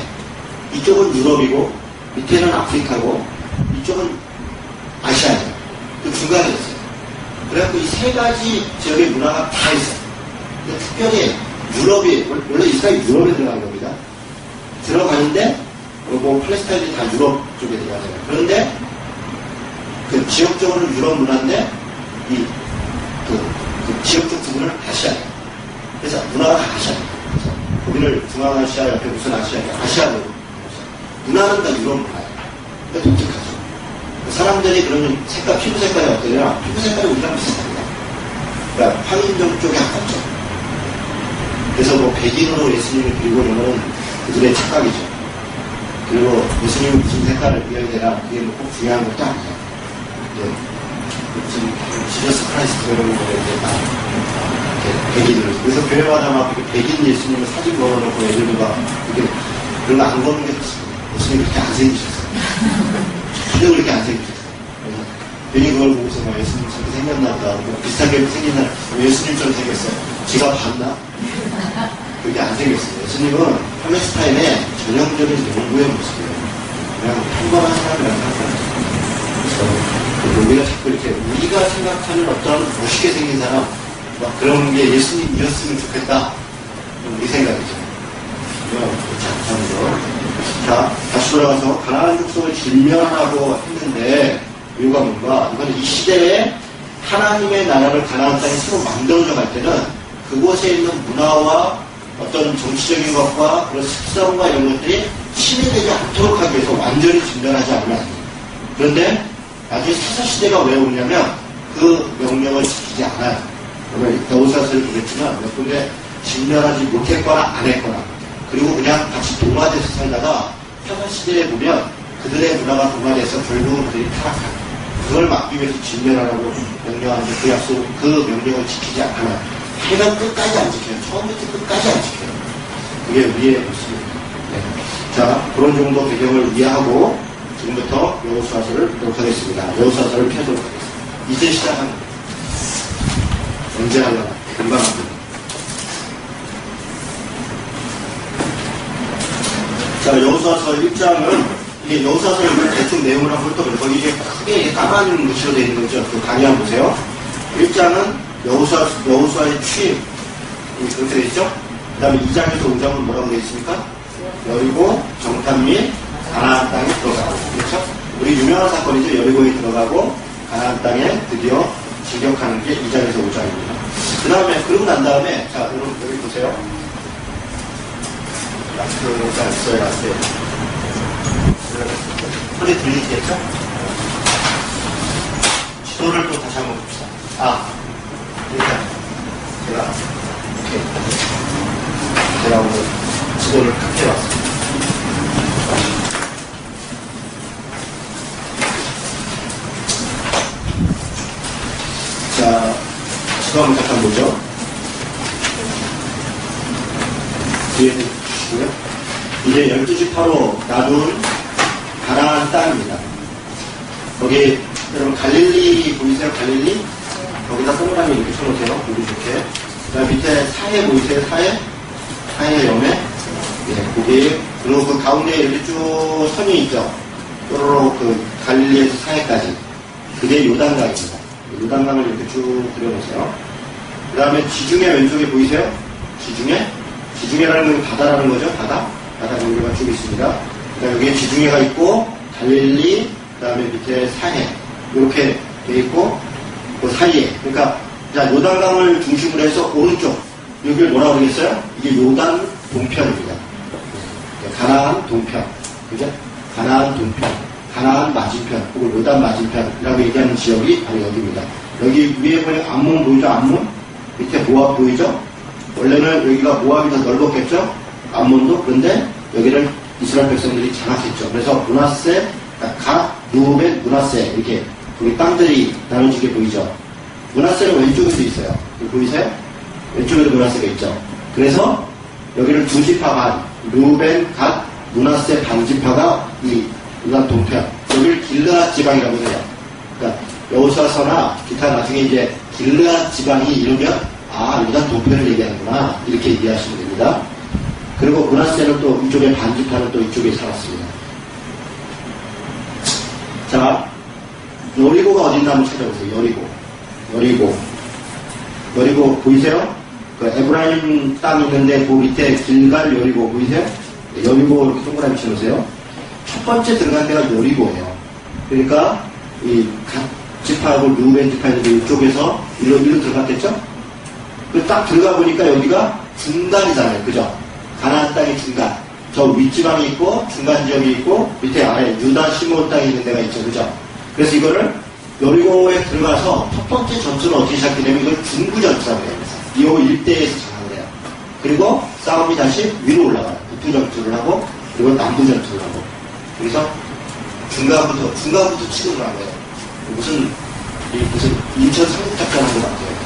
이쪽은 유럽이고 밑에는 아프리카고 이쪽은 아시아예요. 그 중간에 있어요. 그래갖고 이 세 가지 지역의 문화가 다 있어요. 근데 특별히 유럽이, 원래 이스라엘이 유럽에 들어간 겁니다. 들어가는데 뭐 팔레스타인이 다 유럽 쪽에 들어가잖아요. 그런데 그 지역적으로는 유럽 문화인데 그 지역적 부분은 아시아예요. 그래서 문화가 다 아시아예요. 거기를 중앙아시아 옆에 무슨 아시아예요? 아시아로. 문화는 다 유럽 문화예요. 그러니까 독특하죠. 사람들이 그러면 피부 색깔이 어떠냐? 피부 색깔이 우리랑 비슷합니다. 그러니까 황인종 쪽에 가깝죠. 그래서 뭐 백인으로 예수님을 그리고 이러면 그들의 착각이죠. 그리고 예수님은 무슨 색깔을 그려야 되나 그게 뭐 꼭 중요한 것도 아니에요. 무슨 지저스 크라이스트 이런 거에 백인을. 그래서 교회마다 막 백인 예수님을 사진 걸어놓고 애들도 막 그런 거 안 거는 게 좋습니다. 예수님 그렇게 안 생기셨어요. 전혀 그렇게 안 생기셨어요. 괜히 그걸 보고서 막 예수님 저렇게 생겼나 보다. 뭐 비슷하게 생긴 예수님처럼 생겼어요. 지가 봤나? 그게 안 생겼어요. 예수님은 팔레스타인의 전형적인 농부의 모습이에요. 그냥 평범한 사람이라는 사람. 그래서 우리가 자꾸 이렇게 우리가 생각하는 어떤 멋있게 생긴 사람 막 그런 게 예수님이었으면 좋겠다. 우리 생각이죠. 그렇지 않다는 자, 다시 돌아가서 가나안 족속을 진멸하라고 했는데 이유가 뭔가? 이건 이 시대에 하나님의 나라를 가나안 땅에 새로 만들어져 갈 때는 그곳에 있는 문화와 어떤 정치적인 것과 그런 습성과 이런 것들이 침해되지 않도록 하기 위해서 완전히 진멸하지 않으면 그런데 나중에 사사시대가 왜 오냐면 그 명령을 지키지 않아요. 오늘 여호수아서를 보겠지만 몇 군데 진멸하지 못했거나 안 했거나 그리고 그냥 같이 동화돼서 살다가 사사시대에 보면 그들의 문화가 동화돼서 결국은 그들이 타락하고 그걸 막기 위해서 진멸하라고 명령하는데 그 약속, 그 명령을 지키지 않아요. 해면 끝까지 안 지켜요. 처음부터 끝까지 안 지켜요. 그게 우리의 모습입니다. 네. 자, 그런 정도 배경을 이해하고 지금부터 여호수아서를 보도록 하겠습니다. 여호수아서를 펴도록 하겠습니다. 이제 시작합니다. 언제 하려나? 금방 합니다. 자, 여호수아서 1장은 이게 여호수아서 대충 내용을 한번 훑어보죠. 거기 이제 크게 까만 글씨로 되어 있는 거죠. 그 강의 한번 보세요. 1장은 여호수아의 취임 그렇게 되어 있죠. 그 다음에 2장에서 5장은 뭐라고 되어 있습니까? 여리고 정탐 및 가나안 땅에 들어가고 그렇죠? 우리 유명한 사건이죠. 여리고에 들어가고 가나안 땅에 드디어 진격하는 게 2장에서 5장입니다. 그 다음에 그러고 난 다음에 자 여러분 여기 보세요. 라스트가 있어요. 라스트 소리 들리시겠죠? 지도를 또 다시 한번 봅시다. 일단 제가 오늘 지도를 딱 해봤습니다. 자, 지도 한번 잠깐 보죠. 뒤에 주시고요. 이제 12시 바로 놔둔 가나안 땅입니다. 거기 여러분 갈릴리 보이세요? 갈릴리? 거기다 동그라미 이렇게 쳐놓으세요. 보기 좋게. 그 다음 밑에 사해 보이세요? 사해 염에? 예, 거기. 그리고 그 가운데 이렇게 쭉 선이 있죠? 요로로 그 갈릴리에서 사해까지. 그게 요단강입니다. 요단강을 이렇게 쭉 그려놓으세요. 그 다음에 지중해 왼쪽에 보이세요? 지중해라는 건 바다라는 거죠? 바다 경계가 쭉 있습니다. 그 다음에 여기에 지중해가 있고, 갈릴리, 그 다음에 밑에 사해. 이렇게 돼 있고, 그 사이에. 그러니까, 자, 요단강을 중심으로 해서 오른쪽. 여기를 뭐라고 그러겠어요? 이게 요단 동편입니다. 가나안 동편. 그죠? 가나안 동편. 가나안 맞은편. 혹은 요단 맞은편이라고 얘기하는 지역이 바로 여기입니다. 여기 위에 보면 암몬 보이죠? 암몬? 밑에 모압 보이죠? 원래는 여기가 모압이 더 넓었겠죠? 암몬도. 그런데 여기를 이스라엘 백성들이 장악했죠. 그래서 므낫세, 갓, 루벤, 므낫세 이렇게 우리 땅들이 나눠지게 보이죠. 므낫세는 왼쪽에도 있어요. 보이세요? 왼쪽에도 므낫세가 있죠. 그래서 여기를 두 지파가 루벤, 갓, 므낫세 반지파가 이 요단 동편, 여기를 길르앗 지방이라고 해요. 그러니까 여호수아서나 기타 나중에 이제 길르앗 지방이 이루면 요단 동편을 얘기하는구나 이렇게 이해하시면 됩니다. 그리고 므낫세는 또 이쪽에 반지파는 또 이쪽에 살았습니다. 자, 여리고가 어딘가 한번 찾아보세요. 여리고 보이세요? 그 에브라임 땅 있는데 그 밑에 길갈 여리고 보이세요? 여리고 이렇게 동그라미 쳐놓으세요. 첫 번째 들어간 데가 여리고예요. 그러니까 이 갓 지파하고 루벤 지파인데 이쪽에서 이로 들어갔겠죠? 그 딱 들어가 보니까 여기가 중간이잖아요. 그죠? 가나안 땅이 중간. 저 윗지방이 있고 중간 지역이 있고 밑에 아래 유다 시몬 땅이 있는 데가 있죠. 그죠? 그래서 이거를 여리고에 들어가서 첫 번째 전투는 어떻게 시작되냐면 이걸 중부 전투라고 해요. 이 일대에서 장악을 해요. 그리고 싸움이 다시 위로 올라가요. 북부 전투를 하고 그리고 남부 전투를 하고. 그래서 중간부터 치고 들어간 거예요. 무슨 인천 상륙작전 한 것 같아요.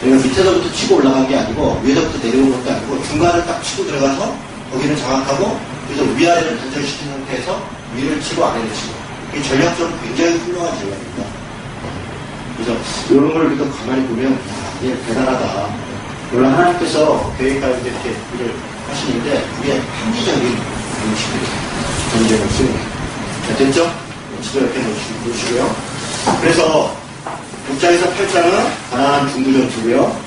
그러니까 밑에서부터 치고 올라간 게 아니고 위에서부터 내려온 것도 아니고 중간을 딱 치고 들어가서 거기를 장악하고 그래서 위아래를 단절시킨 상태에서 위를 치고 아래를 치고 이 전략적으로 굉장히 훌륭한 전략입니다. 그래서 이런 걸 우리가 가만히 보면 이게 대단하다. 물론 하나님께서 계획가운데 이렇게 일을 하시는데 이게 합리적인 방식들이 전쟁을 수행해요. 됐죠? 집에 이렇게 놓으시고요. 그래서 6장에서 8장은 가나안 중부전투고요.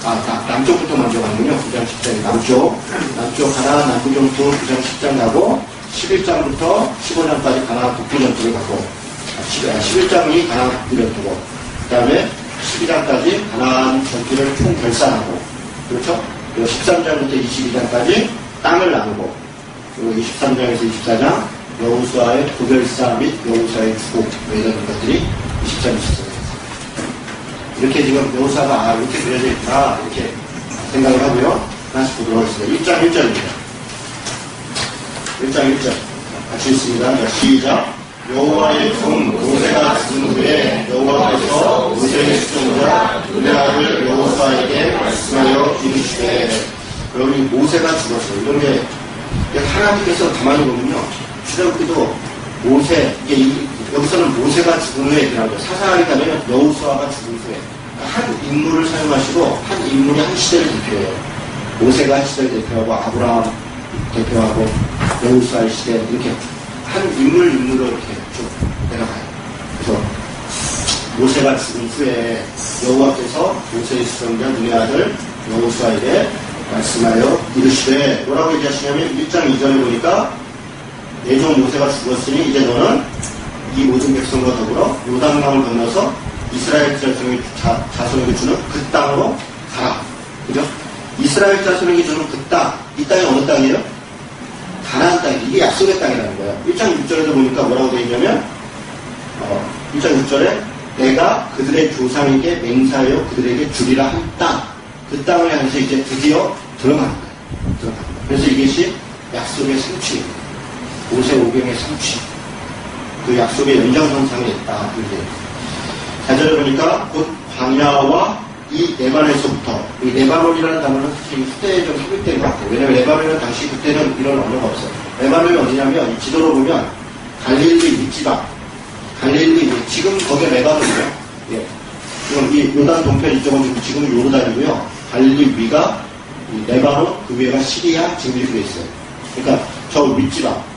남쪽부터 먼저 가는군요. 9장 10장이 남쪽 가나안 남부전투 9장 10장 가고 11장부터 15장까지 가나안 북부전투를 가고 11장이 가나안 북부전투고 그 다음에 12장까지 가나안 전투를 총결산하고 그렇죠? 그리고 13장부터 22장까지 땅을 나누고 그리고 23장에서 24장 여호수아의 구별사 및 여호수아의 주곡 이런 것들이 23, 24장 이렇게 지금 여호수아가 이렇게 그려져 있다 이렇게 생각을 하고요. 하나씩 보도록 하겠습니다. 1장 1절입니다. 1장 1절 같이 읽습니다. 시작. 여호와의 종 모세가 죽은 후에 여호와께서 모세의 수종자 눈의 아들 여호수아에게 말씀하여 이르시되 여기 모세가 죽었어요. 이런 게 하나님께서 가만히 보면요. 출애굽기도 모세 여기서는 모세가 죽은 후에 그러죠. 사사하게 가면 여호수아가 죽은 후에 한 인물을 사용하시고 한 인물이 한 시대를 대표해요. 모세가 한 시대를 대표하고 아브라함 대표하고 여호수아의 시대 이렇게 한 인물로 이렇게 쭉 내려가요. 그래서 모세가 죽은 후에 여호와께서 모세의 수종자 눈의 아들 여호수아에게 말씀하여 이르시되 뭐라고 얘기하시냐면 1장 2절에 보니까 내 종 모세가 죽었으니 이제 너는 이 모든 백성과 더불어 요단강을 건너서 이스라엘 자손에게 주는 그 땅으로 가라. 그죠? 이스라엘 자손에게 주는 그 땅, 이 땅이 어느 땅이에요? 가나안 땅, 이게 약속의 땅이라는 거예요. 1장 6절에도 보니까 뭐라고 되어 있냐면 1장 6절에 내가 그들의 조상에게 맹세하여 그들에게 주리라 한 땅, 그 땅을 향해서 이제 드디어 들어가는 거예요. 그래서 이것이 약속의 성취입니다. 모세 오경의 성취. 그 약속의 연장선상에 있다. 이렇게. 4절에 보니까 곧 광야와 이 레바논에서부터 이 레바논이라는 단어는 사실 후대에 좀 삽입된 것 같아요. 왜냐하면 레바논은 당시 그때는 이런 언어가 없어요. 레바논이 어디냐면 이 지도로 보면 갈릴리 윗지방 갈릴리 지금 거기가 레바논이에요. 예. 지금 이 요단 동편 이쪽은 지금 요르단이고요. 갈릴리 위가 이 레바논 그 위에가 시리아 지금 이렇게 돼 있어요. 그러니까 저 윗지방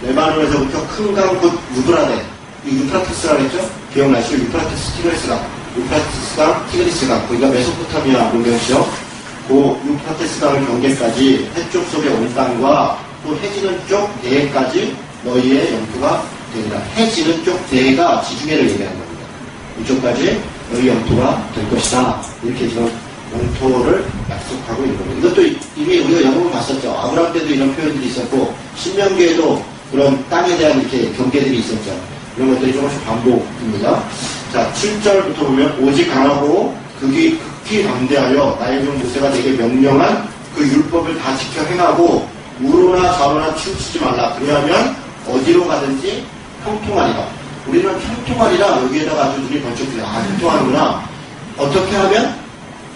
레바논에서부터 큰 강 곧 유브라데 이 유프라테스라고 했죠? 기억나시죠? 유프라테스강, 티그리스강, 거기가 메소포타미아 문명시죠? 그 유프라테스강을 경계까지 해쪽 속의 온 땅과 또 해지는 쪽 대해까지 너희의 영토가 되리라. 해지는 쪽 대해가 지중해를 얘기하는 겁니다. 이쪽까지 너희 영토가 될 것이다. 이렇게 지금 영토를 약속하고 있는 겁니다. 이것도 이미 우리가 영어로 봤었죠. 아브라함 때도 이런 표현들이 있었고 신명기에도 그런 땅에 대한 이렇게 경계들이 있었죠. 이런 것들이 조금씩 반복입니다. 자, 7절부터 보면 오직 강하고 극히 방대하여 나의 종 모세가 내게 명령한 그 율법을 다 지켜 행하고 우로나 좌로나 치우치지 말라. 그러면 어디로 가든지 형통하리라. 우리는 형통하리라 여기에다가 아주 눈이 번쩍 뜨요. 아, 형통하는구나. 어떻게 하면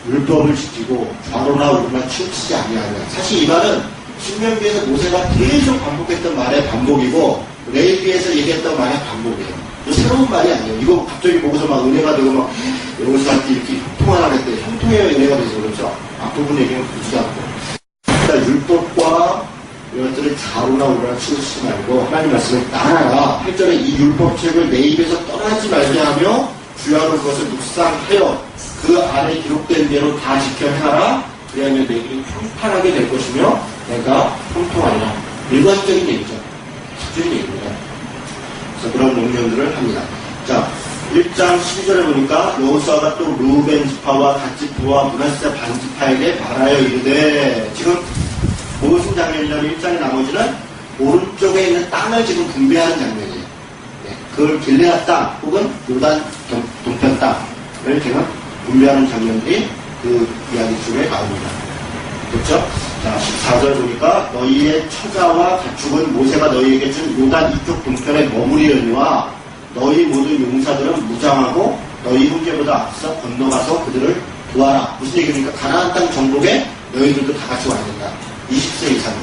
율법을 지키고 좌로나 우로나 치우치지 아니하면. 사실 이 말은 신명기에서 모세가 계속 반복했던 말의 반복이고 레위기에서 얘기했던 말의 반복이에요. 새로운 말이 아니에요. 이거 갑자기 보고서 막 은혜가 되고 막 여기서한테 이렇게 형통하라 그랬더니 형통해야 은혜가 돼서 그렇죠. 앞부분 얘기는 그렇지 않고. 그러니까 율법과 이것들을 좌로나 우로나 치우치지 말고 하나님 말씀을 따라라. 8절에 이 율법책을 내 입에서 떠나지 말게 하며 주야로 그것을 묵상하여 그 안에 기록된 대로 다 지켜 행하라. 그래야면 내 길이 평탄하게 될 것이며 내가 형통하리라. 일관적인 얘기죠. 적절한 얘기입니다. 그래서 그런 명령들을 합니다. 자, 1장 12절에 보니까 여호수아가 또 루벤 지파와 갓 지파와 므낫세 반 지파에게 말하여 이르되, 지금 무슨 장면이냐면 1장의 나머지는 오른쪽에 있는 땅을 지금 분배하는 장면이에요. 네, 그걸 길르앗 땅 혹은 요단 동편 땅을 지금 분배하는 장면들이 그 이야기 속에 나옵니다. 그렇죠? 자, 14절 보니까 너희의 처자와 가축은 모세가 너희에게 준 요단 이쪽 동편에 머무리려니와 너희 모든 용사들은 무장하고 너희 형제보다 앞서 건너가서 그들을 도와라. 무슨 얘기입니까? 가나안 땅 정복에 너희들도 다 같이 와야 된다. 20세 이상,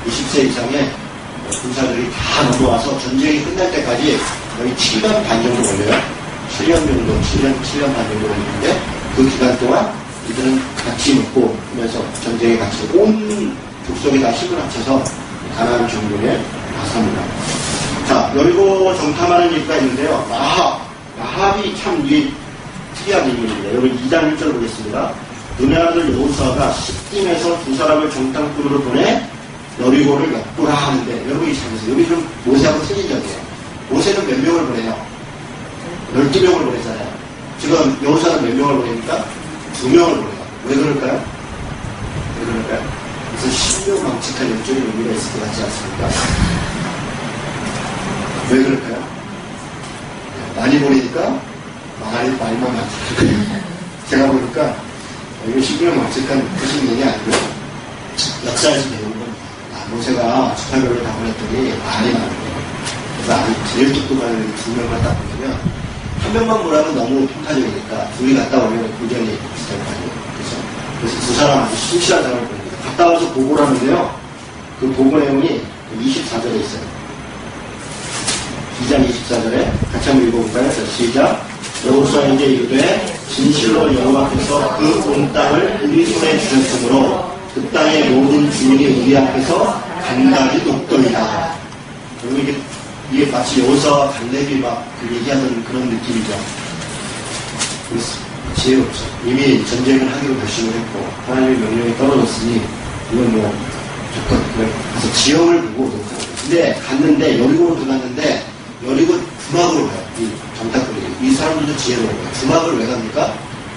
20세 이상의 군사들이 다 넘어와서 전쟁이 끝날 때까지 거의 7년 반 정도 걸려요. 7년 반 정도 걸리는데 그 기간 동안 이들은 같이 먹고 하면서 전쟁에 같이 온 족속이 다 힘을 합쳐서 가나안 정복에 나섭니다. 자, 여리고 정탐하는 얘기가 있는데요. 라합이 참 이게 특이한 인물입니다. 여러분 2장 1절 보겠습니다. 눈의 아들 여호수아가 시딤에서 두 사람을 정탐꾼으로 보내 여리고를 엿보라 하는데, 여러분이 잘 보세요. 여기 좀 모세하고 틀린 점이에요. 모세는 몇 명을 보내요? 12명을 보내잖아요. 지금 여호수아는 몇 명을 보냅니까? 2명을 보내요. 왜 그럴까요? 그래서 신묘망측한 영적인 의미가 있을 것 같지 않습니까? 왜 그럴까요? 많이 보내니까 말만 많잖아요. 제가 보니까 이거 신묘망측한 뜻이 있는 게 아니고요. 역사에서 배운 건 모세가 지파별로 다 보냈더니 말이 많은 거예요. 그래서 제일 똑똑한 2명만 딱 보내면 한 명만 보라면 너무 평타적이니까 둘이 갔다 오면 고전이 비슷할 거 아니에요. 그래서 두 사람 아주 신실한 사람을 보냅니다. 갔다 와서 보고를 하는데요. 그 보고 내용이 24절에 있어요. 2장 24절에 같이 한번 읽어볼까요? 시작. 여호수아에게 이르되 진실로 여호와께서 그 온 땅을 우리 손에 주셨으므로 그 땅의 모든 주민이 우리 앞에서 간간히 높더이다. 여러분 이게 마치 여호수아와 갈렙이 막 얘기하는 그런 느낌이죠. 지혜롭죠. 이미 전쟁을 하기로 결심을 했고 하나님의 명령이 떨어졌으니 이건 뭐 조건 그래서 지형을 보고 녹화해요. 근데 갔는데 여리고로 들어갔는데 여리고 주막으로 가요. 이 정탐꾼이. 이 사람들도 지혜로워요. 주막을 왜 갑니까?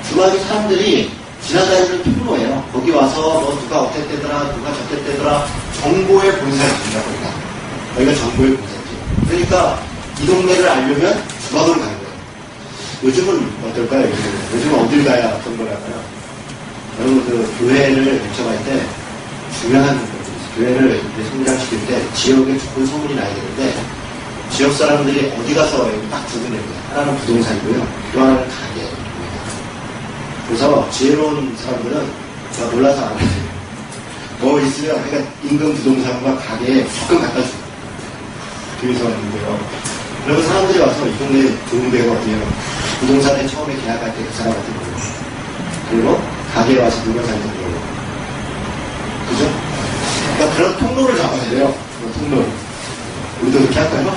주막이 사람들이 지나다니는 통로예요. 거기 와서 뭐 누가 어땠대더라, 누가 저땠대더라, 정보의 본사를 준다, 거기가. 여기가 정보의 본사지. 그러니까 이 동네를 알려면 주막으로 가는 거예요. 요즘은 어떨까요? 요즘은 어딜 가야 어떤 걸 할까요? 여러분 그 교회를 개척할 때 중요한 거죠. 교회를 성장시킬 때 지역에 좋은 소문이 나야 되는데 지역 사람들이 어디 가서 딱 두 군데입니다. 하나는 부동산이고요. 또 하나는 가게예요. 그래서 지혜로운 사람들은 제가 놀라서 안 해요. 뭐 있으면 그러니까 인근 부동산과 가게에 조금 갖다 줘요. 교회에서 왔는데요. 그리고 사람들이 와서 이 동네 좋은 데가 어디에요? 부동산에 처음에 계약할 때 그 사람한테 물어요. 그리고 가게에 와서 누가 사는지 물어요. 그죠? 그러니까 그런 통로를 잡아야 돼요. 그런 통로를. 우리도 그렇게 할까요?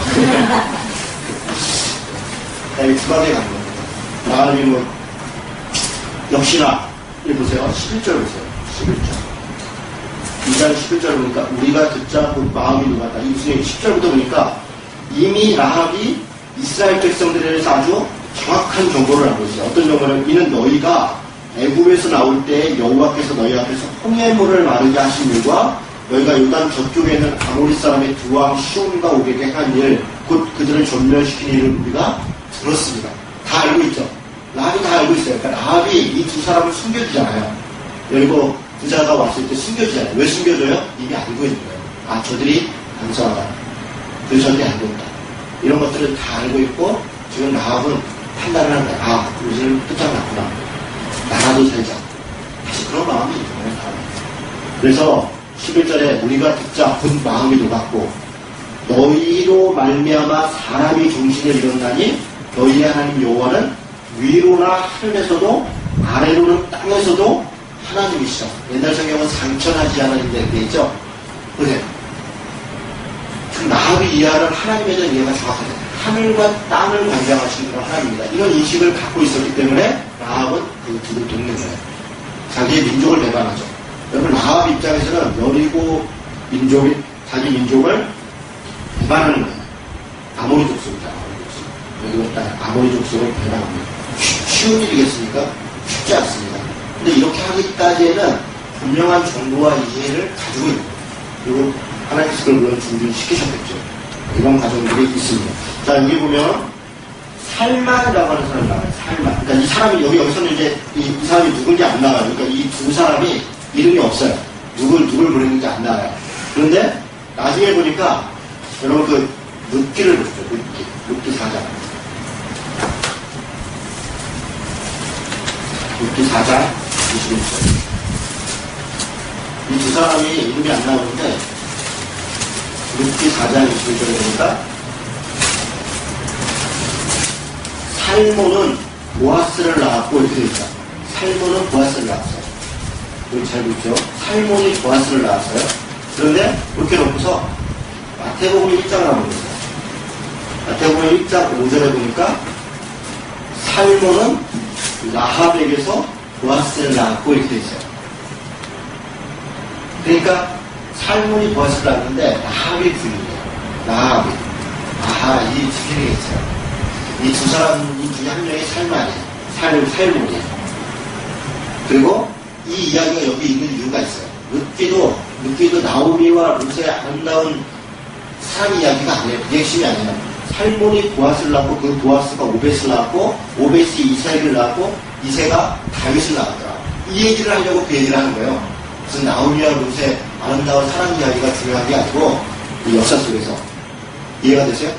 이 주막에 가는 겁니다. 마음이 뭐 역시나 이 보세요. 11절 보세요. 11절. 2장 11절 보니까 우리가 듣자 곧 마음이 녹았다. 이 무슨 얘기 10절부터 보니까 이미 라합이 이스라엘 백성들에 대해서 아주 정확한 정보를 알고 있어요. 어떤 정보는 이는 너희가 애굽에서 나올 때 여호와께서 너희 앞에서 홍해물을 마르게 하신 일과 너희가 요단 저쪽에 있는 아모리 사람의 두 왕 시온과 오게게 한 일, 곧 그들을 전멸시킨 일을 우리가 들었습니다. 다 알고 있죠. 라합이 다 알고 있어요. 그러니까 라합이 이 두 사람을 숨겨주잖아요. 그리고 부자가 왔을 때 숨겨주잖아요. 왜 숨겨줘요? 이미 알고 있는 거예요. 아, 저들이 반성하다. 그래서 저들이 안 된다. 이런 것들을 다 알고 있고, 지금 라합은 판단을 하는 거야. 아, 우리는 끝장났구나. 나라도 살자. 다시 그런 마음이 있는 거예요. 그래서 11절에 우리가 듣자 곧 마음이 녹았고, 너희로 말미암아 사람이 정신을 잃었나니 너희의 하나님 여호와는 위로나 하늘에서도 아래로는 땅에서도 하나님이시죠. 옛날 성경은 상천하지 않은 데 되어 있죠. 그래. 그 라합이 이해하는 하나님에 대한 이해가 정확하다. 하늘과 땅을 관장하시는 그런 하나님입니다. 이런 인식을 갖고 있었기 때문에 라합은 그 둘을 돕는 거예요. 자기의 민족을 배반하죠. 여러분 라합 입장에서는 여리고 민족이 자기 민족을 배반하는 거예요. 아모리 족속이다. 아모리 족속을 배반합니다. 쉬운 일이겠습니까? 쉽지 않습니다. 근데 이렇게 하기까지에는 분명한 정보와 이해를 가지고 있는 거예요. 그리고 하나님께서 그걸 물론 준비시키셨겠죠. 이런 과정들이 있습니다. 자, 여기 보면 살만이라고 하는 사람이 나와요. 살만. 그러니까 이 사람이 여기서는 이제 이 사람이 누군지 안 나와요. 그러니까 이 두 사람이 이름이 없어요. 누굴 부르는지 안 나와요. 그런데 나중에 보니까 여러분 그 룻기를 보죠. 룻기 4장. 룻기 4장 21절. 이 두 사람이 이름이 안 나오는데 룻기 4장 21절에 보니까 살모는 보아스를 낳았고 이렇게 되어 있다. 살모는 보아스를 낳았어요. 여기 잘 보죠. 살몬이 보아스를 낳았어요. 그런데 그렇게 놓고서 마태복음 1장을 한번 보세요. 마태복음 1장 5절에 보니까 살몬은 라합에게서 보아스를 낳았고 이렇게 되어 있어요. 그러니까 살몬이 보아스를 낳았는데 라합이 부인이에요. 라합이. 아하, 이 지키는 게 있어요. 이 두 사람, 이 중에 한 명이 살만이에요. 살몬이에요. 그리고 이 이야기가 여기 있는 이유가 있어요. 룻기도 나오미와 룻의 아름다운 사랑 이야기가 아니에요. 그게 핵심이 아니에요. 살몬이 보아스를 낳고 그 보아스가 오벳을 낳았고 오벳이 이사를 낳았고 이세가 다윗을 낳았더라. 이 얘기를 하려고 그 얘기를 하는 거예요. 무슨 나오미와 룻의 아름다운 사랑 이야기가 중요한 게 아니고 이 역사 속에서 이해가 되세요?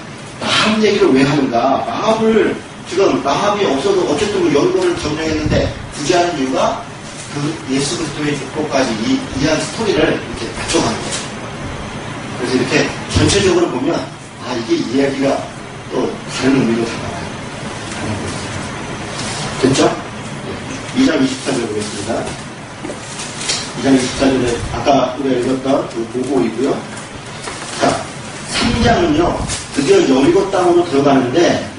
라합 얘기를 왜 하는가? 라합이 없어도 어쨌든 여리고를 점령했는데 굳이 하는 이유가 그 예수 그리스도의 축복까지 이해한 스토리를 이렇게 맞춰가는 거예요. 그래서 이렇게 전체적으로 보면 이게 이야기가 또 다른 의미로 다가와요. 됐죠? 2장 24절 보겠습니다. 2장 24절에 아까 우리가 읽었던 그 보고이고요. 자, 3장은요. 드디어 여리고 땅으로 들어가는데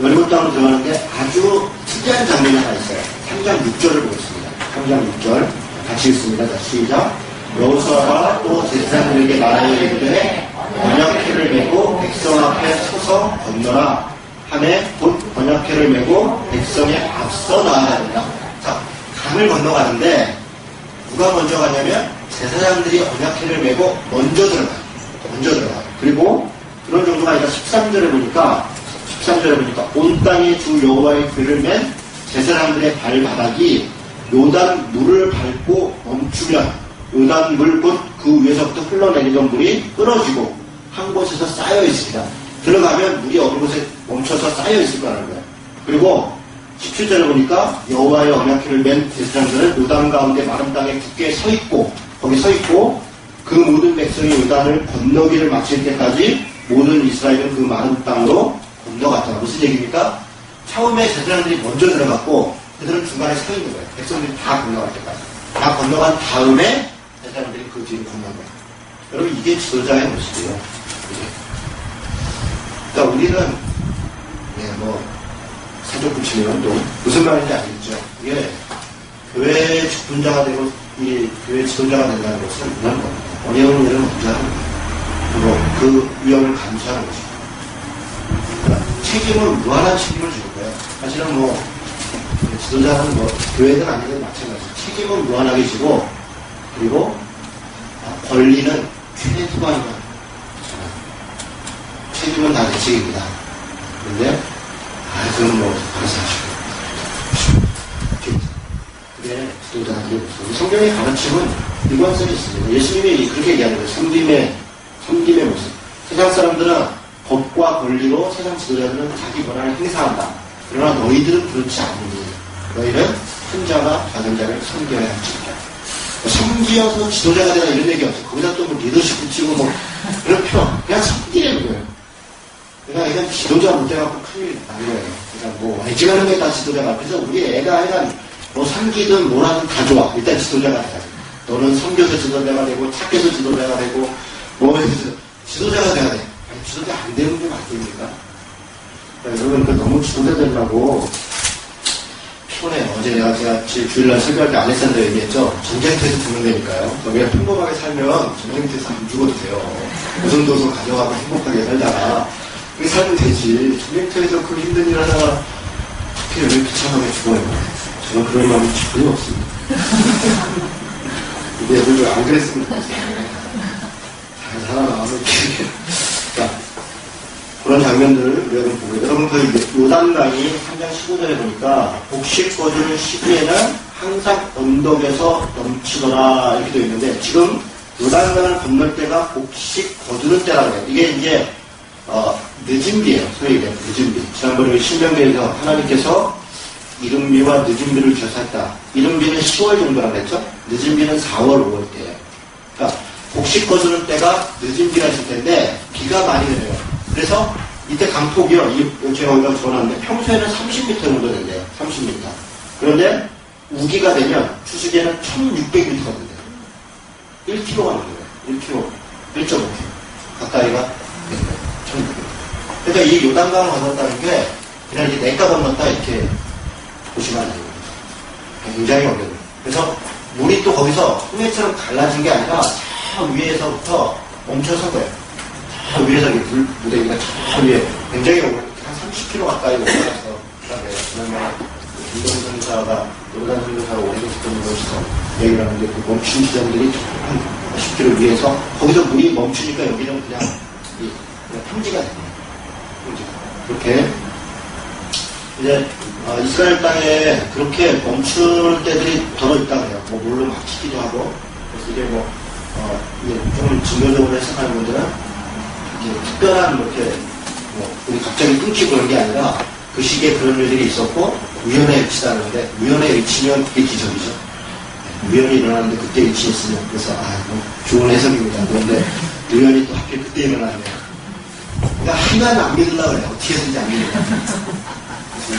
아주 특이한 장면이 하나 있어요. 3장 6절을 보겠습니다. 3장 6절 같이 읽습니다. 자, 시작. 여호수아가 또 제사장들에게 말하여 이르되 번역회를 메고 백성 앞에 서서 건너라 하매 곧 번역회를 메고 백성에 앞서 나아가야 된다. 자, 강을 건너가는데 누가 먼저 가냐면 제사장들이 번역회를 메고 먼저 들어가요. 그리고 그런 정도가 아니라 13절에 보니까 온 땅에 주 여호와의 궤를 맨 제사장들의 발바닥이 요단 물을 밟고 멈추면 요단 물 곧 그 위에서부터 흘러내리던 물이 끊어지고 한 곳에서 쌓여 있습니다. 들어가면 물이 어느 곳에 멈춰서 쌓여 있을 거라는 거예요. 그리고 17절에 보니까 여호와의 언약궤를 맨 제사장들은 요단 가운데 마른 땅에 굳게 거기 서 있고 그 모든 백성이 요단을 건너기를 마칠 때까지 모든 이스라엘은 그 마른 땅으로 건너갔다. 무슨 얘기입니까? 처음에 제사장들이 먼저 들어갔고 그들은 중간에 서 있는 거예요. 백성들이 다 건너갈 때까지. 다 건너간 다음에 제사장들이 그 뒤로 건너간 거예요. 여러분 이게 지도자의 모습이에요. 그러니까 우리는 사족 붙이면 또 무슨 말인지 알겠죠. 이게 교회 직분자가 되고 이 교회 지도자가 된다는 것은 그런 겁니다. 어려운 일을 먼저 하는 거예요. 그리고 그 위험을 감수하는 것입니다. 그러니까 책임은 무한한 책임을 주는 거예요. 사실은 지도자는 교회든 아니든 마찬가지예요. 책임은 무한하게 지고 그리고 권리는 최대 투구하는 거예요. 책임은 다 내 책임이다. 그런데 그건 알아서 하시고 그게 지도자들의 모습. 성경의 가르침은 일관성이 있습니다. 예수님이 그렇게 얘기하는 거예요. 섬김의 모습. 세상 사람들은 법과 권리로 세상 지도자들은 자기 권한을 행사한다. 그러나 너희들은 그렇지 않으니 너희는 혼자가 작은 자를 섬겨야 할지니라. 섬기어서 지도자가 되라 이런 얘기 없어. 거기다 또 뭐 리더십 붙이고 뭐 그런 필요 없어. 그냥 섬기는 거예요. 그냥 지도자 못 돼갖고 큰일 나는 거예요. 그러니까 뭐 외지가는 게 다 지도자가. 그래서 우리 애가 하여간 뭐 섬기든 뭐라든 다 좋아. 일단 지도자가 되자. 너는 섬겨서 지도자가 되고 착해서 지도자가 되고 뭐 해서 지도자가 돼야 돼. 아니, 지도자 안 되는 게 맞습니까? 여러분 그 너무 지도자 되려고 피곤해요. 어제 제가 주일날 설교할 때 알렉산더 얘기했죠. 전쟁터에서 죽는다니까요. 우리가 평범하게 살면 전쟁터에서 안 죽어도 돼요. 고성도서 가져가고 행복하게 살다가 그렇게 살면 되지. 전쟁터에서 그 힘든 일 하다가 특히 여기 비참하게 죽어요. 저는 그런 마음이 전혀 없습니다. 근데 여러분 안 그랬으면 좋겠어요. 잘 살아나가면 자, 그런 장면들을 여러분 보고 여러분 그 요단강이 3장 15절에 보니까 곡식 거두는 시기에는 항상 언덕에서 넘치더라 이렇게 되어 있는데 지금 요단강을 건널 때가 곡식 거두는 때라고 해요. 이게 이제 늦은 비예요. 소위 얘기하면 늦은 비. 지난번에 신명기에서 하나님께서 이른 비와 늦은 비를 주셨다. 이른 비는 10월 정도라고 했죠. 늦은 비는 4월, 5월 때예요. 그러니까 곡식 거두는 때가 늦은 비가 있을 텐데 비가 많이 내려요. 그래서 이때 강폭이요. 제가 여기가 적어놨는데 평소에는 30m 정도 된대요. 30m. 그런데 우기가 되면 추수기에는 1600m가 된대요. 1km가 넘는 거예요. 1km, 1.5km. 가까이가 되는 거예요. 1600m. 그러니까 이 요단강을 건넜다는 게 그냥 이제 내가 건넜다 이렇게 보시면 안 돼요. 굉장히 어려워요. 그래서 물이 또 거기서 홍해처럼 갈라진 게 아니라 저 위에서부터 멈춰선 거예요. 저 위에서 물 무대기가 저 위에 굉장히 한 30km 가까이 올라가서 그다음에 지난번에 김동 선사가 요단 선사가 오래됐던 곳에서 얘기를 하는데 그 멈춘 지점들이 한 10km 위에서 거기서 물이 멈추니까 여기는 그냥 평지가 되네요. 그렇게 이제 이스라엘 땅에 그렇게 멈출 때들이 더러 있다고 해요. 뭐 물로 막히기도 하고. 그래서 이게 이게 좀 증거적으로 해석하는 분들은 이제 특별한 이렇게 우리 갑자기 끊기고 그런 게 아니라 그 시기에 그런 일들이 있었고 우연에 일치다는데 우연에 일치면 그게 기적이죠. 우연히 일어났는데 그때 일치했으면 그래서 좋은 해석입니다. 그런데 우연히 또 하필 그때 일어났네요. 그러니까 하나는 안 믿으려고 해요. 어떻게 해서든지 안 믿으려고.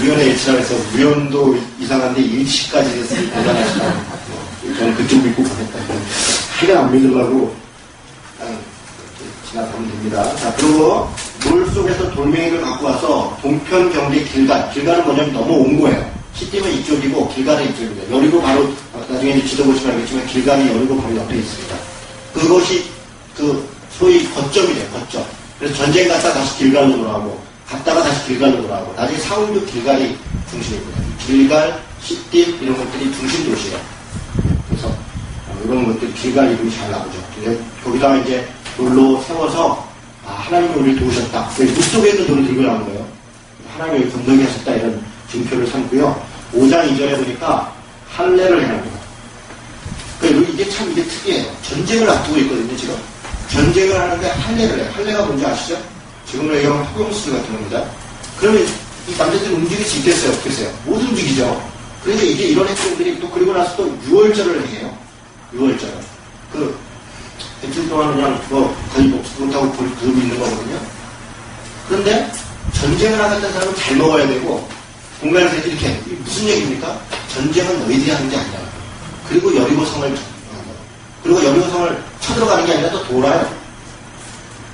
우연의 일치라고 해서 우연도 이상한데 일치까지 됐으니 대단하시다. 저는 그쪽 믿고 가겠다. 하여간 안 믿으려고 지나가면 됩니다. 자, 그리고 물 속에서 돌멩이를 갖고 와서 동편 경계 길갈. 길갈은 뭐냐면 넘어온 거예요. 시띠면 이쪽이고 길갈은 이쪽입니다. 여리고 바로 나중에 이제 지도 보시면 알겠지만 길갈이 여리고 바로 옆에 있습니다. 그것이 그 소위 거점이에요. 거점. 그래서 전쟁 갔다가 다시 길갈로 돌아오고 갔다가 다시 길갈로 돌아오고 나중에 사울도 길갈이 중심입니다. 길갈, 시띠 이런 것들이 중심 도시예요. 그래서 이런 것들이 길갈 이름이 잘 나오죠. 거기다가 이제 돌로 세워서 하나님이 우리를 도우셨다. 물 속에 있는 돌을 들고 나온 거예요. 하나님이 건너게 하셨다 이런 증표를 삼고요. 5장 2절에 보니까 할례를 해놓습니다. 그러니까 이게 참 이게 특이해요. 전쟁을 앞두고 있거든요. 지금 전쟁을 하는데 할례를 해요. 할례가 뭔지 아시죠? 지금으로 얘기하면 학용수술 같은 겁니다. 그러면 이 남자들이 움직일 수 있겠어요? 없겠어요? 못 움직이죠. 그런데 이게 이런 행동들이 또 그리고 나서 또 6월절을 해요. 6월절. 그 며칠 동안 그냥 거의 못하고 그러고 있는 거거든요. 그런데 전쟁을 하겠다는 사람은 잘 먹어야 되고 공간에서 이렇게 무슨 얘기입니까? 전쟁은 너희들이 하는 게 아니라 그리고 여리고성을 그리고 여리고성을 쳐들어가는 게 아니라 또 돌아요.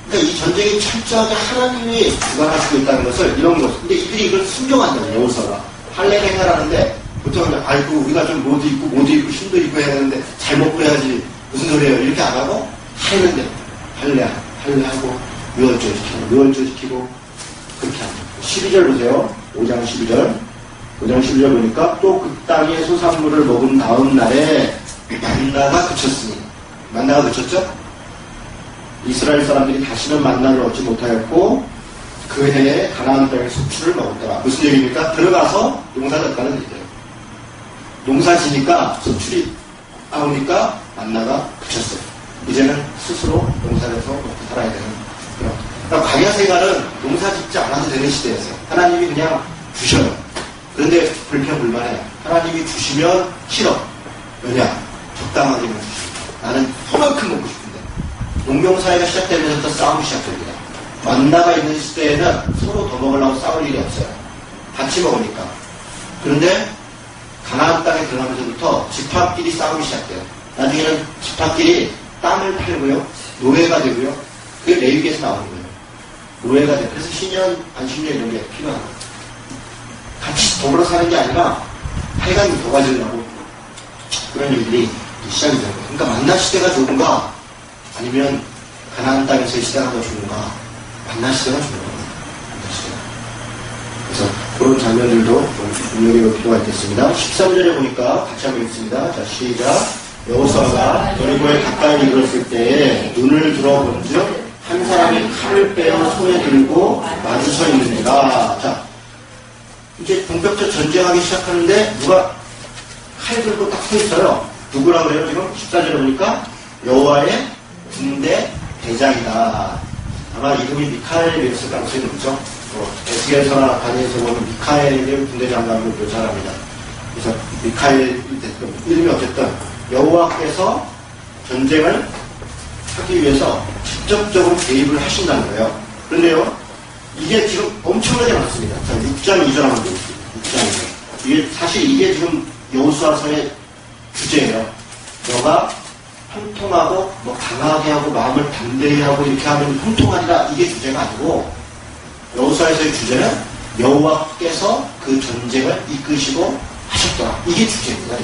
그러니까 이 전쟁이 철저하게 하나님이 주관하시고 있다는 것을 이런 것. 근데 이들이 이걸 순종한다는 여호수아가 할례를 행하라는데 보통은 아이고 우리가 좀 모두 입고 힘도 입고 해야 되는데 잘 먹고 해야지 무슨 소리예요? 이렇게 안 하고 하는데 할례하고 유월절 지키고 그렇게 합니다. 12절 보세요. 5장 12절. 5장 12절 보니까 또 그 땅의 소산물을 먹은 다음 날에 만나가 그쳤으니 만나가 그쳤죠? 이스라엘 사람들이 다시는 만나를 얻지 못하였고 그 해에 가나안 땅의 소출을 먹었더라. 무슨 얘기입니까? 들어가서 농사졌다는 얘기예요. 농사 지니까 소출이 나오니까 만나가 그쳤어요. 이제는 스스로 농사에서 먹고 살아야 되는 그런. 그러니까 광야생활은 농사 짓지 않아도 되는 시대였어요. 하나님이 그냥 주셔요. 그런데 불평불만해요. 하나님이 주시면 싫어. 왜냐? 적당하게만 주십니다. 나는 그만큼 먹고 싶은데. 농경사회가 시작되면서부터 싸움이 시작됩니다. 만나가 있는 시대에는 서로 더 먹으려고 싸울 일이 없어요. 같이 먹으니까. 그런데 가나안 땅에 들어가면서부터 지파끼리 싸움이 시작돼요. 나중에는 지파끼리 땅을 팔고요. 노예가 되고요. 그게 레위기에서 나오는 거예요. 노예가 되고. 그래서 신년, 안식년 이런 게 필요한 거예요. 같이 더불어 사는 게 아니라 하여간 더 가지려고 그런 일들이 시작이 되는 거예요. 그러니까 만나 시대가 좋은가? 아니면 가나안 땅에서의 시대가 더 좋은가? 만나 시대가 좋은 겁니다. 만나 시대가. 그래서 그런 장면들도 좀 눈여겨볼 필요가 있겠습니다. 13절에 보니까 같이 한번 읽습니다. 자, 시작. 여호수아가 여리고에 가까이 이르렀을 때에 눈을 들어본즉 한 사람이 칼을 빼어 손에 들고 마주 서 있는지라. 자, 이제 본격적 전쟁하기 시작하는데 누가 칼 들고 딱 서 있어요. 누구라 그래요? 지금 14절에 보니까 여호와의 군대 대장이다. 아마 이름이 미카엘이었을 가능성이 높죠. 에스겔서나 다니엘서 보면 미카엘의 군대 장관으로 묘사합니다. 그래서 미카엘이 됐든 이름이 어쨌든 여호와께서 전쟁을 하기 위해서 직접적으로 개입을 하신다는 거예요. 그런데요, 이게 지금 엄청나게 많습니다. 자, 6장 2절 한번 보겠습니다. 6장 2절. 이게 사실 이게 지금 여호수아서의 주제예요. 너가 형통하고 뭐 강하게 하고 마음을 담대히 하고 이렇게 하면 형통하리라, 이게 주제가 아니고 여호수아서의 주제는 여호와께서 그 전쟁을 이끄시고 하셨더라. 이게 주제입니다.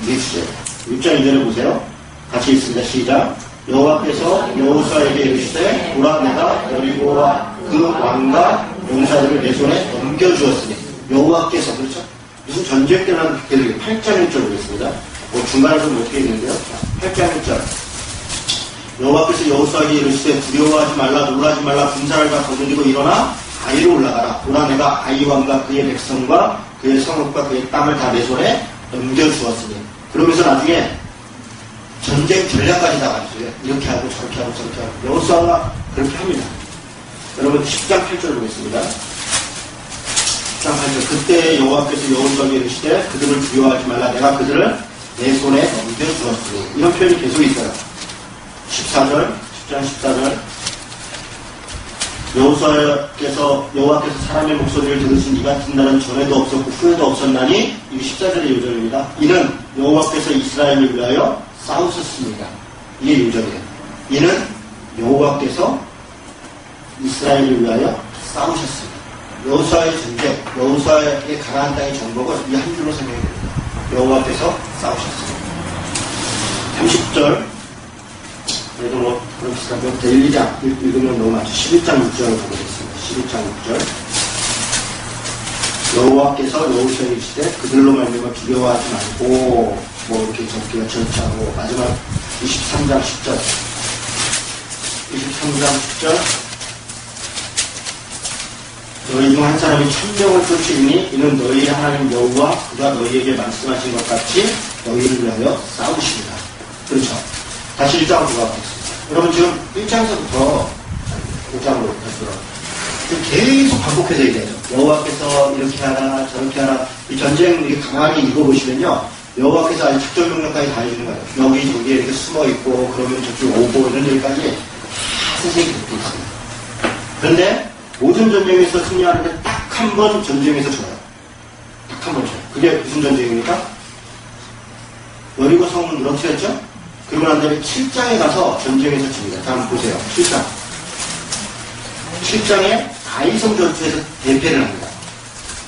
이게 주제예요. 6장 2절에 보세요. 같이 읽습니다. 시작. 여호와께서 여호수아에게 이르시되 보라 내가 여리고와 그 왕과 용사들을 내 손에 넘겨주었으니. 여호와께서, 그렇죠? 무슨 전쟁 때만 그렇게 8장 1절 보겠습니다. 뭐 중간에 좀 어떻게 있는데요. 8장 1절. 여호와께서 여호수아에게 이르시되 두려워하지 말라, 놀라지 말라, 군사를 다 거느리고 일어나 아이로 올라가라. 보라 내가 아이 왕과 그의 백성과 그의 성읍과 그의 땅을 다 내 손에 넘겨주었으니. 그러면서 나중에 전쟁 전략까지 다 가르쳐요. 이렇게 하고 저렇게 하고 저렇게 하고. 여호수아가 그렇게 합니다. 여러분 10장 8절 보겠습니다. 10장 8절. 그때 여호와께서 여호수아에게 이르시되 그들을 두려워하지 말라, 내가 그들을 내 손에 넘겨주었으니. 이런 표현이 계속 있어요. 14절, 10장 14절. 여호와께서 사람의 목소리를 들으신 이가 같은 날은 전에도 없었고 후에도 없었나니. 이게 14절의 요절입니다. 이는 여호와께서 이스라엘을 위하여 싸우셨습니다. 이게 요절이에요. 이는 여호와께서 이스라엘을 위하여 싸우셨습니다. 여호수아의 전쟁, 여호수아의 가나안 땅의 정복은 이 한 줄로 설명이 됩니다. 여호와께서 싸우셨습니다. 30절. 그래도 뭐 그런 비슷하면 1, 2장 읽으면 너무 많죠. 11장 6절을 보겠습니다. 11장 6절. 여호와께서 여호수아에게 이르시되 그들로 말미암아 두려워하지 말고 뭐 이렇게 적기가 절차하고. 마지막 23장 10절. 23장 10절. 너희 중 한 사람이 1000명을 쫓으니 이는 너희의 하나님 여호와 그가 너희에게 말씀하신 것 같이 너희를 위하여 싸우십니다. 그렇죠. 다시 1장으로 돌아가겠습니다. 여러분 지금 1장에서부터 5장으로 다시 돌아가겠습니다. 계속 반복해서 얘기하죠. 여호와께서 이렇게 하라 저렇게 하라. 이 전쟁 이렇게 강하게 읽어보시면요, 여호와께서 아주 작전 명령까지 다 해주는 거예요. 여기 저기 이렇게 숨어있고 그러면 저쪽 오고 이런 얘기까지 다 세세히 듣고 있습니다. 그런데 모든 전쟁에서 승리하는데 딱 한 번 전쟁에서 져요. 딱 한 번 져요. 그게 무슨 전쟁입니까? 여리고 성문 무너뜨렸죠? 그러고 난 다음에 7장에 가서 전쟁에서 집니다. 자, 한번 보세요. 7장. 7장에 아이성 전투에서 대패를 합니다.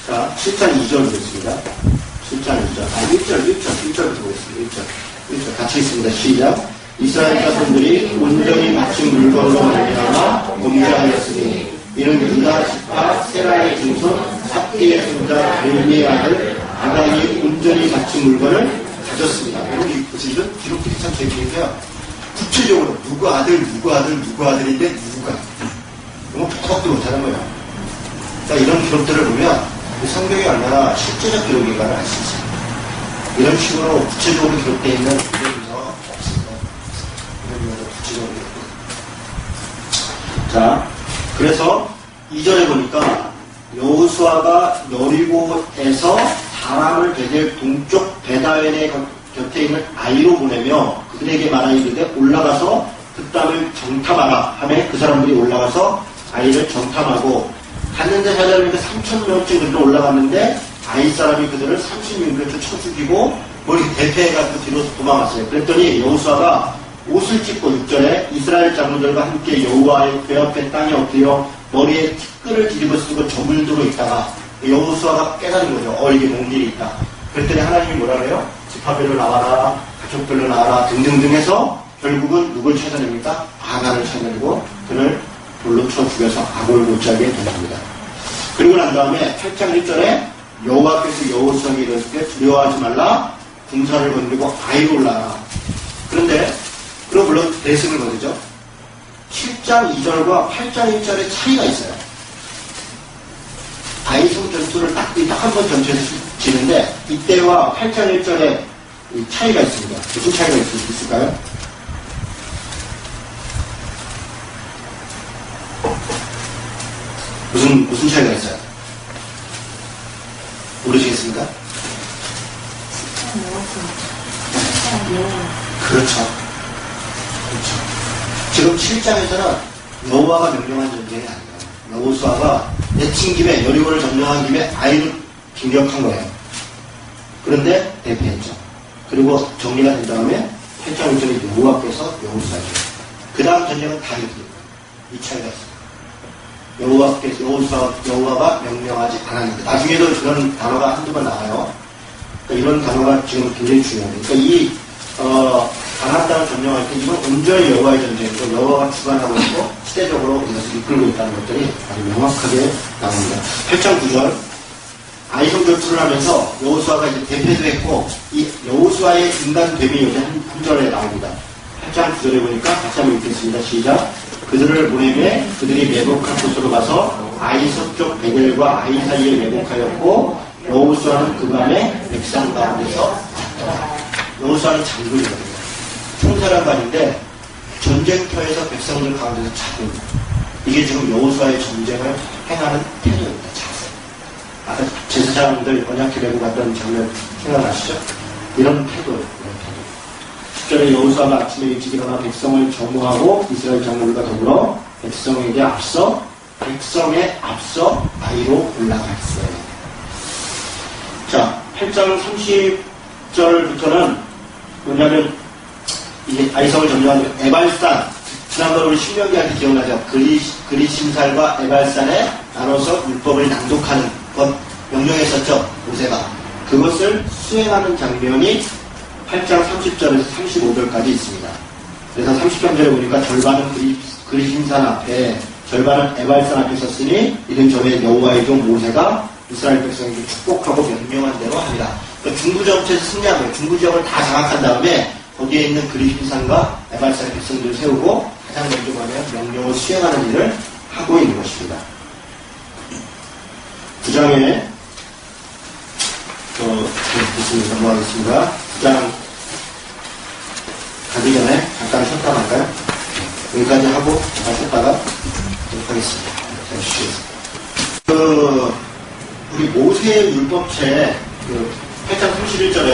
자, 7장 2절 보겠습니다. 7장 2절. 1절부터 보겠습니다. 1절. 같이 있습니다. 시작. 이스라엘 자손들이 온전히 바친 물건으로 말미암아 범죄하였으니 이는 유다 지파 세라의 증손 삽디의 손자 벨리의 아들 아간이 온전히 바친 물건을 가졌습니다. 여러분 보시면 기록들이 참 재미있는데요. 구체적으로 누구 아들인데 누구가 너무 톡톡도 못하는 거예요. 그러니까 이런 기록들을 보면 성경이 얼마나 실제적 기록인가를 알 수 있어요. 이런 식으로 구체적으로 기록되어 있는 기록이 없습니다. 이런 지정되었고. 자, 그래서 2절에 보니까 여호수아가 여리고에서 사람을 베델 동쪽 베다웬의 곁에 있는 아이로 보내며 그들에게 말하이르되 올라가서 그 땅을 정탐하라 하매 그 사람들이 올라가서 아이를 정탐하고 갔는데 찾아보니까 3,000명쯤 올라갔는데 아이 사람이 그들을 30명쯤 쳐 죽이고 뭐 이렇게 대패해가지고 뒤로 도망갔어요. 그랬더니 여호수아가 옷을 찢고 6절에 이스라엘 장로들과 함께 여호와의 배 앞에 땅에 엎드려 머리에 티끌을 뒤집어 쓰고 저물도로 있다가 여호수아가 깨달은 거죠. 이게 뭔 일이 있다. 그랬더니 하나님이 뭐라 그래요? 지파별로 나와라, 가족별로 나와라 등등등 해서 결국은 누굴 찾아냅니까? 아간을 찾아내고 그를 돌로 쳐 죽여서 악을 못 자게 된 겁니다. 그리고 난 다음에 8장 1절에 여호와께서 여호수아에게 이르시되 두려워하지 말라, 군사를 건드리고 아이로 올라라. 그런데 그럼 물론 대승을 거두죠. 7장 2절과 8장 1절에 차이가 있어요. 아이성 전투를 딱 한 번 전투에서 지는데 이때와 8장 1절에 차이가 있습니다. 무슨 차이가 있을까요? 무슨 차이가 있어요? 모르시겠습니까? 그렇죠. 지금 7장에서는 여호와가 명령한 전쟁이 아니에요. 여호수아가 내친 김에 여리고를 점령한 김에 아이를 진격한 거예요. 그런데 대패했죠. 그리고 정리가 된 다음에 8장 1절에 여호와께서 여호수아에게 그 다음 전쟁은 다윗이에요. 이 차이가 있어요. 여호와가 명령하지 않았는데 나중에도 그런 단어가 한두 번 나와요. 그러니까 이런 단어가 지금 굉장히 중요해요. 그러니까 이 가나안 땅을 점령할 때 이건 온전히 여호와의 전쟁이고 여호와가 주관하고 있고 시대적으로 이것을 이끌고 있다는 것들이 아주 명확하게 나옵니다. 8장 9절 아이성 전투를 하면서 여호수아가 이제 대패도 했고 이 여호수아의 인간됨이 여기 한 절에 나옵니다. 8장 9절에 보니까 다시 한번 읽겠습니다. 시작. 그들을 보내매 그들이 매복한 곳으로 가서 아이 서쪽 베델과 아이 사이에 매복하였고 여호수아는 그 밤에 백성 가운데서 여호수아는 장군이거든요. 총사령관인데 전쟁터에서 백성들 가운데서 자고 이게 지금 여호수아의 전쟁을 행하는 태도입니다. 아까 제사장들 언약궤 메고 갔던 장면 생각나시죠? 이런 태도예요. 10절에 여호수아가 아침에 일찍 일어나 백성을 정오하고 이스라엘 장로들과 더불어 백성에 앞서 아이로 올라갔어요. 자, 8장 30절부터는 뭐냐면 이 아이성을 점령한 에발산, 지난번에 우리 신명기한테 기억나죠? 그리심살과 에발산에 나눠서 율법을 낭독하는 것 명령했었죠, 모세가. 그것을 수행하는 장면이 8장 30절에서 35절까지 있습니다. 그래서 33절에 보니까 절반은 그리심산 앞에, 절반은 에발산 앞에 섰으니 이는 전에 여호와의 종 모세가 이스라엘 백성에게 축복하고 명령한 대로 합니다. 그러니까 중부정체에서 승리한 거예요. 중부지역을 다 장악한 다음에 거기에 있는 그리심산과 에발산의 백성들을 세우고 가장 먼저 가면 명령을 수행하는 일을 하고 있는 것입니다. 9장에 넘어가겠습니다. 9장 가기 전에 잠깐 쉬었다 갈까요? 여기까지 하고 잠깐 쉬었다가 하도록 하겠습니다. 잘 쉬겠습니다. 우리 모세의 율법책에 8장 31절에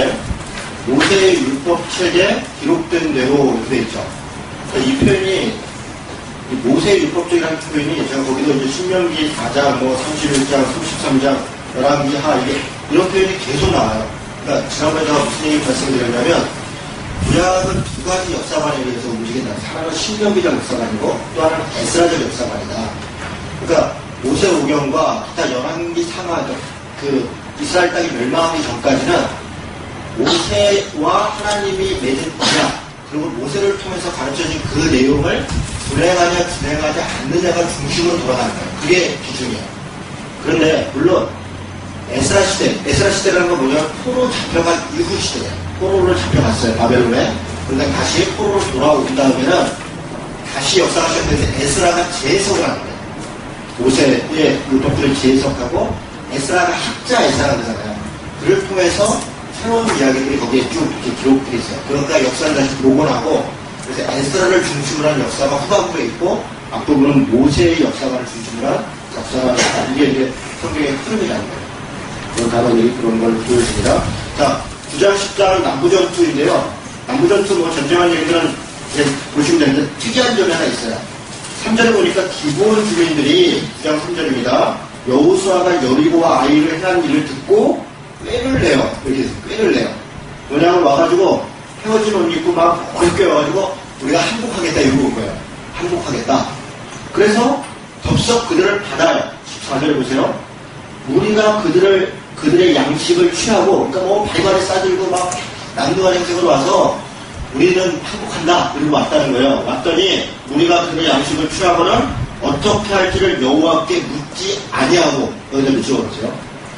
모세의 율법책에 기록된 대로 이렇게 되어 있죠. 그러니까 이 표현이 모세의 율법책이라는 표현이 제가 거기도 이제 신명기 4장, 31장, 33장, 11기 하 이런 표현이 계속 나와요. 그러니까 지난번에 제가 무슨 얘기 말씀드렸냐면 구약은 두 가지 역사관에 의해서 움직인다. 하나는 신명기적 역사관이고 또 하나는 에스라적 역사관이다. 그러니까 모세오경과 기타 열왕기 상하적 이스라엘 땅이 멸망하기 전까지는 모세와 하나님이 맺은 언약 그리고 모세를 통해서 가르쳐진 그 내용을 준행하냐 준행하지 않느냐가 중심으로 돌아가는 거예요. 그게 기준이에요. 그런데 물론 에스라 시대라는 건 뭐냐면 포로 잡혀간 이후 시대예요. 포로를 잡혀갔어요. 바벨론에. 그러니까 다시 포로로 돌아온 다음에는 다시 역사가 시작되는데 에스라가 재해석을 하는 거예요. 모세의 율법들을 재해석하고 에스라가 학자 에스라가 되잖아요. 그를 통해서 새로운 이야기들이 거기에 쭉 이렇게 기록되어 있어요. 그러니까 역사를 다시 복원하고 그래서 에스라를 중심으로 한 역사가 후반부에 있고 앞부분은 모세의 역사관을 중심으로 한 역사가 있다. 이게 성경의 흐름이라는 거예요. 그런 단어들이 그런 걸 보여줍니다. 자, 9장 10장 남부전투인데요. 남부전투 뭐 전쟁한 얘기들은 이제 보시면 되는데 특이한 점이 하나 있어요. 3절에 보니까 기브온 주민들이 9장 3절입니다. 여호수아가 여리고와 아이를 해한 일을 듣고 꾀를 내요. 이렇게 꾀를 내요. 뭐냐면 와가지고 헤어진 옷 입고 막 어렵게 와가지고 우리가 항복하겠다 이러고 온 거예요. 항복하겠다. 그래서 덥석 그들을 받아요. 14절에 보세요. 우리가 그들의 양식을 취하고, 그러니까 뭐 발발에 싸들고 막 난도가 행색으로 와서 우리는 항복한다 이러고 왔다는 거예요. 왔더니 우리가 그들의 양식을 취하고는 어떻게 할지를 여호와께 묻지 아니하고, 여기다 적어보세요.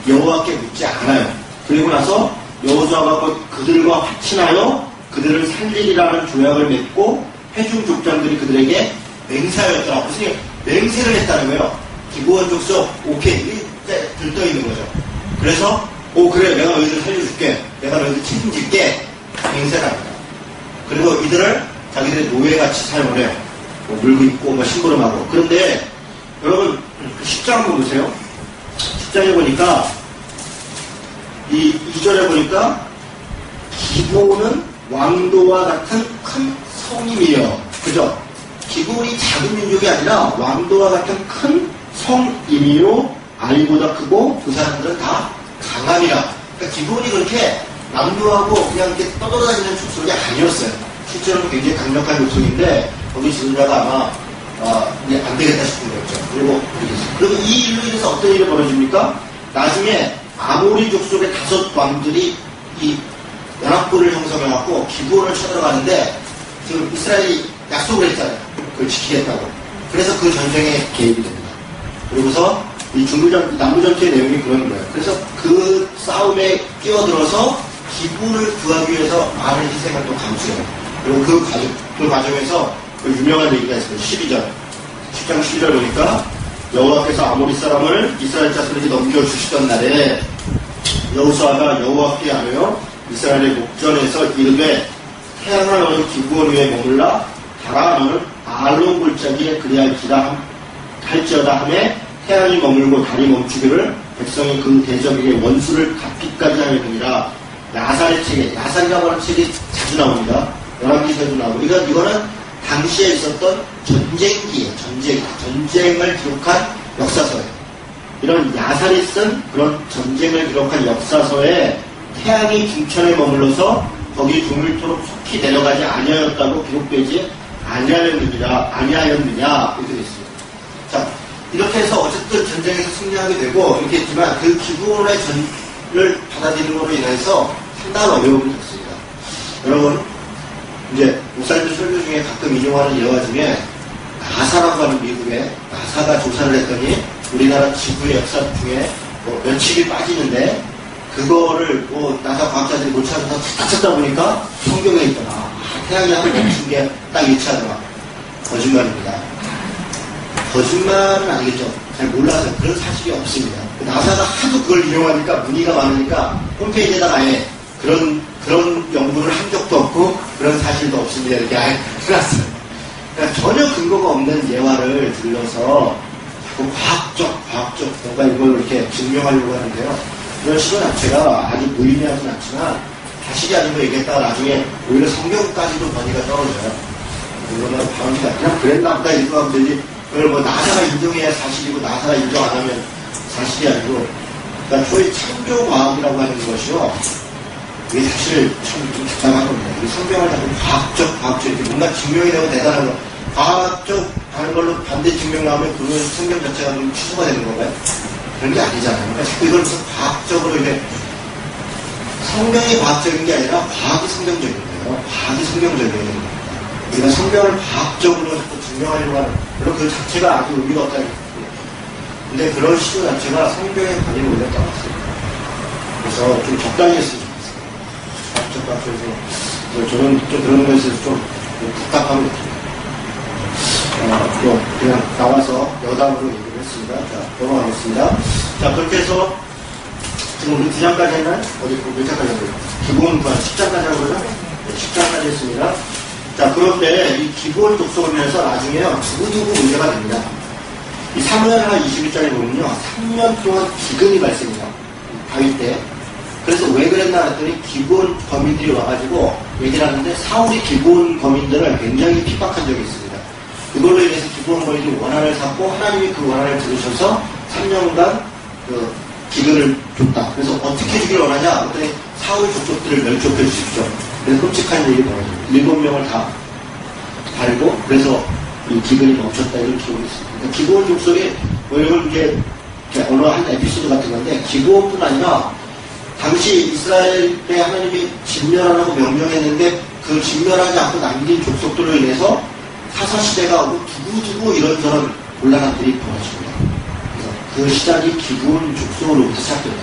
여호와께 묻지 않아요. 그리고 나서 여호수아가 그들과 화친하여 그들을 살리리라는 조약을 맺고 회중 족장들이 그들에게 맹세하였더라. 무슨 맹세를 했다는 거예요. 기브온 족속 오케이 이때 들떠 있는 거죠. 그래서 그래 내가 너희들 살려줄게, 내가 너희들 책임질게 맹세를 합니다. 그리고 이들을 자기들의 노예같이 사용을 해요. 뭐 물고 있고 뭐 심부름하고. 그런데 여러분 10장 한번 보세요. 10장에 보니까 이 2절에 보니까 기브온은 왕도와 같은 큰 성임이요. 그죠? 기브온이 작은 민족이 아니라 왕도와 같은 큰 성임이요. 아이보다 크고 그 사람들은 다 강함이라. 그러니까 기브온이 그렇게 남도하고 그냥 이렇게 떠돌아다니는 족속이 아니었어요. 실제로는 굉장히 강력한 족속인데 거기 지도자가 아마 이제 안 되겠다 싶은 거였죠. 그리고 이 일로 인해서 어떤 일이 벌어집니까? 나중에 아모리 족속의 5 왕들이 이 연합군을 형성해갖고 기브온을 쳐들어가는데 지금 이스라엘이 약속을 했잖아요. 그걸 지키겠다고. 그래서 그 전쟁에 개입이 됩니다. 그리고서 이 남부전투의 내용이 그런 거예요. 그래서 그 싸움에 끼어들어서 기브온을 구하기 위해서 많은 희생을 또 감수해요. 그리고 그 과정에서 그 유명한 얘기가 있어요. 10장 12절 보니까 여호와께서 아모리 사람을 이스라엘 자손에게 넘겨주시던 날에 여호수아가 여호와께 하며 이스라엘의 목전에서 이르되 태양아 너는 기브온 위에 머물라 달아 너는 알론 골짜기에 그리할지어다 하매 태양이 머물고 달이 멈추기를 백성이 그 대적에게 원수를 갚기까지 하였느니라. 야살의 책에, 야살이라고 하는 책이 자주 나옵니다. 열왕기서에도 나오고 이거는 당시에 있었던 전쟁기에 전쟁을 기록한 역사서예요. 이런 야살이 쓴 그런 전쟁을 기록한 역사서에 태양이 중천에 머물러서 거기 종일토록 속히 내려가지 아니하였다고 기록되지 아니하였느냐 이렇게 됐습니다. 자, 이렇게 해서 어쨌든 전쟁에서 승리하게 되고 이렇게 했지만 그 기브온의 전을 받아들이는 것으로 인해서 상당한 어려움이 있습니다. 여러분 이제 목사님들 설교 중에 가끔 인용하는 예화 중에 나사라고 하는 미국에 나사가 조사를 했더니 우리나라 지구의 역사 중에 뭐 며칠이 빠지는데 그거를 뭐 나사 과학자들이 못 찾아서 찾다 보니까 성경에 있더라. 태양이 한번 멈춘 게 딱 일치하더라. 거짓말입니다. 거짓말은 아니겠죠. 잘 몰라서 그런 사실이 없습니다. 나사가 하도 그걸 인용하니까 문의가 많으니까 홈페이지에다가 아예 그런 연구를 한 적도 없고 그런 사실도 없습니다. 이렇게 아예 해놨어요. 그러니까 전혀 근거가 없는 예화를 들려서 자꾸 과학적 뭔가 이걸 이렇게 증명하려고 하는데요. 이런 시도 자체가 아주 무의미하진 않지만 사실이 아닌 거 얘기했다가 나중에 오히려 성경까지도 권위가 떨어져요. 그거는 바운지가 그냥 그랬나 보다 이렇게 하면 되지. 그걸 뭐 나사가 인정해야 사실이고 나사가 인정 안 하면 사실이 아니고, 그러니까 소위 창조과학이라고 하는 것이요. 이게 사실 좀 답답한 겁니다. 이 성경을 자꾸 과학적 이렇게 뭔가 증명이 되고 대단한 거. 과학적 하는 걸로 반대 증명 나오면 그건 성경 자체가 좀 취소가 되는 건가요? 그런 게 아니잖아요. 그러니까 자꾸 이걸 무슨 과학적으로 이렇게 성경이 과학적인 게 아니라 과학이 성경적인 거예요. 과학이 성경적인 겁니다. 우리가 성경을 과학적으로 자꾸 증명하려고 하는, 물론 그 자체가 아주 의미가 없다는 거예요. 근데 그런 시도 자체가 성경의 관계를 오히려 떠났어요. 그래서 좀 적당히 했으면 좋겠어요. 과학적. 저는 좀 그런 것에 있어서 좀 답답함을 느낍니다. 그냥 나와서 여담으로 얘기를 했습니다. 자, 넘어가겠습니다. 자, 그렇게 해서 지금 우리 9장까지 했나요? 어디 몇 장까지 한 거예요? 기본 10장까지 한 거죠? 네, 10장까지 했습니다. 자, 그런데 이 기본 족속을 위해서 나중에요, 두고두고 문제가 됩니다. 이 사무엘하 21장에 보면요, 3년 동안 기근이 발생해요. 다윗 때. 그래서 왜 그랬나 했더니 기본 거민들이 와가지고 얘기를 하는데 사울이 기본 거민들을 굉장히 핍박한 적이 있습니다. 그걸로 인해서 기본 거민들이 원한을 삼고 하나님이 그 원한을 들으셔서 3년간 그 기근을 줬다. 그래서 어떻게 주길 원하냐? 그랬더니 사울 족속들을 멸족해 주십시오. 그래서 끔찍한 일이 벌어집니다. 7명을 다 달고 그래서 이 기근이 멈췄다 이런 기록이 있습니다. 그러니까 기본 족속이 뭐 이런 게 어느 한 에피소드 같은 건데 기본뿐 아니라 당시 이스라엘 때 하나님이 진멸하라고 명령했는데 그 진멸하지 않고 남긴 족속들로 인해서 사사시대가 오고 두고두고 이런저런 곤란함들이 벌어집니다. 그래서 그 시작이 기본 족속으로부터 시작됩니다.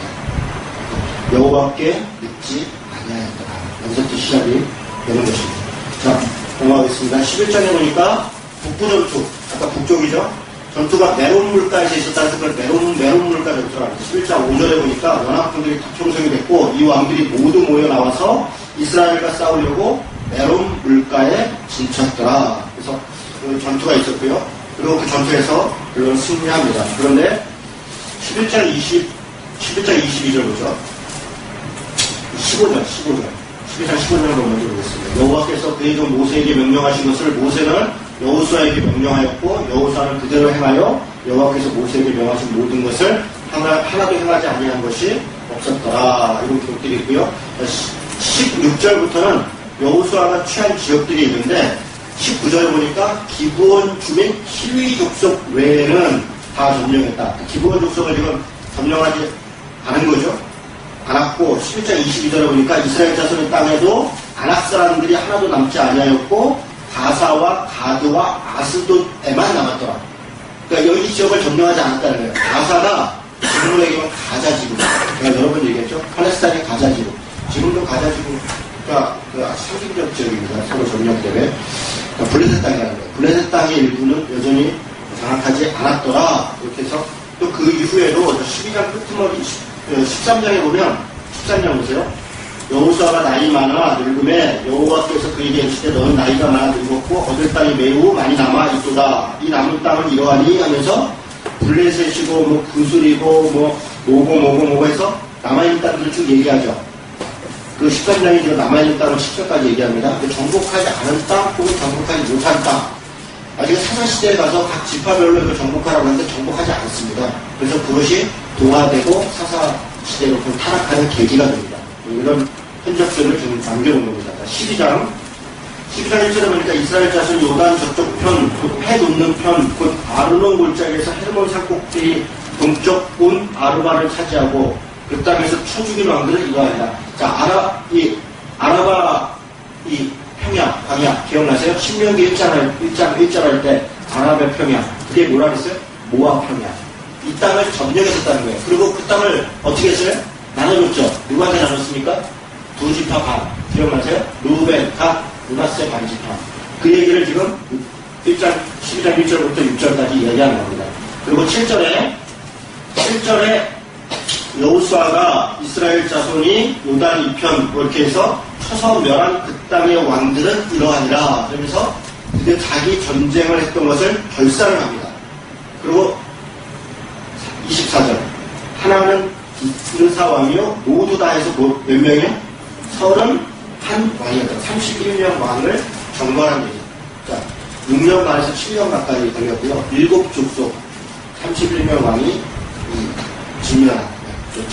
여호와께 믿지 아니하였더라. 여기서부터 시작이 되는 것입니다. 자, 넘어가겠습니다. 11장에 보니까 북부 전투, 아까 북쪽이죠? 전투가 메론 물가에서 있었다는 그걸 메론 물가 전투라고 합니다. 11장 5절에 보니까 연합군들이 다 형성이 됐고 이 왕들이 모두 모여 나와서 이스라엘과 싸우려고 메론 물가에 진쳤더라. 그래서 그 전투가 있었고요. 그리고 그 전투에서 물론 승리합니다. 그런데 11장 22절 보죠. 15절. 11장 15절을 먼저 보겠습니다. 여호와께서 그의 종 모세에게 명령하신 것을 모세는 여호수아에게 명령하였고 여호수아는 그대로 행하여 여호와께서 모세에게 명하신 모든 것을 하나도 행하지 아니한 것이 없었더라. 이런 기록들이 있고요. 16절부터는 여호수아가 취한 지역들이 있는데 19절에 보니까 기브온 주민 히위 족속 외에는 다 점령했다. 기브온 족속을 지금 점령하지 않은 거죠. 않았고 11장 22절에 보니까 이스라엘 자손의 땅에도 아낙 사람들이 하나도 남지 아니하였고 가사와 가드와 아스돗에만 남았더라. 그러니까 여기 지역을 점령하지 않았다는 거예요. 가사가 지금으로 얘기하면 가자지구. 제가 여러 번 얘기했죠. 팔레스타인의 가자지구. 지금도 가자지구가 상징적 지역입니다. 서로 점령 때문에. 그러니까 블레셋 땅이라는 거예요. 블레셋 땅의 일부는 여전히 장악하지 않았더라. 이렇게 해서 또 그 이후에도 12장 끝머리 13장에 보면 13장 보세요. 여호수아가 나이 많아 늙음에 여호와께서 그에게 이르시되 너는 나이가 많아 늙었고 얻을 땅이 매우 많이 남아 있도다. 이 남은 땅은 이러하니 하면서 블레셋이고 뭐 구슬이고 뭐고 해서 남아있는 땅들을 쭉 얘기하죠. 그 13장에 이제 남아있는 땅을 10절까지 얘기합니다. 정복하지 않은 땅 혹은 정복하지 못한 땅. 아직 사사시대에 가서 각 지파별로 이걸 정복하라고 하는데 정복하지 않습니다. 그래서 그것이 동화되고 사사시대로 타락하는 계기가 됩니다. 이런 흔적들을 좀 남겨놓은 겁니다. 12장 1절에 보니까 이스라엘 자손 요단 저쪽 편, 곧 해 놓는 편, 곧 아르논 골짜기에서 헤르몬 산꼭대기 동쪽 온 아르바를 차지하고 그 땅에서 쳐 죽인 왕들을 이거하리라. 자, 아라바 이 평야, 광야 기억나세요? 신명기 1장 할 때 아랍의 평야, 그게 뭐라 그랬어요? 모압 평야. 이 땅을 점령했었다는 거예요. 그리고 그 땅을 어떻게 했어요? 나눠줬죠. 누구한테 나눴습니까? 두 지파 반. 기억나세요? 루벤, 갓, 므낫세 반지파. 그 얘기를 지금 12장 1절부터 6절까지 이야기하는 겁니다. 그리고 7절에 여호수아가 이스라엘 자손이 요단 2편 이렇게 해서 쳐서 멸한 그 땅의 왕들은 이러하니라. 그러면서 드디어 자기 전쟁을 했던 것을 결산을 합니다. 그리고 24절 하나는 기스사 왕이요 모두 다 해서 몇 명이요? 31왕이었다. 31명 왕을 정벌한 얘기. 자, 6년 반에서 7년 가까이 걸렸고요. 7족속 31명 왕이 진멸한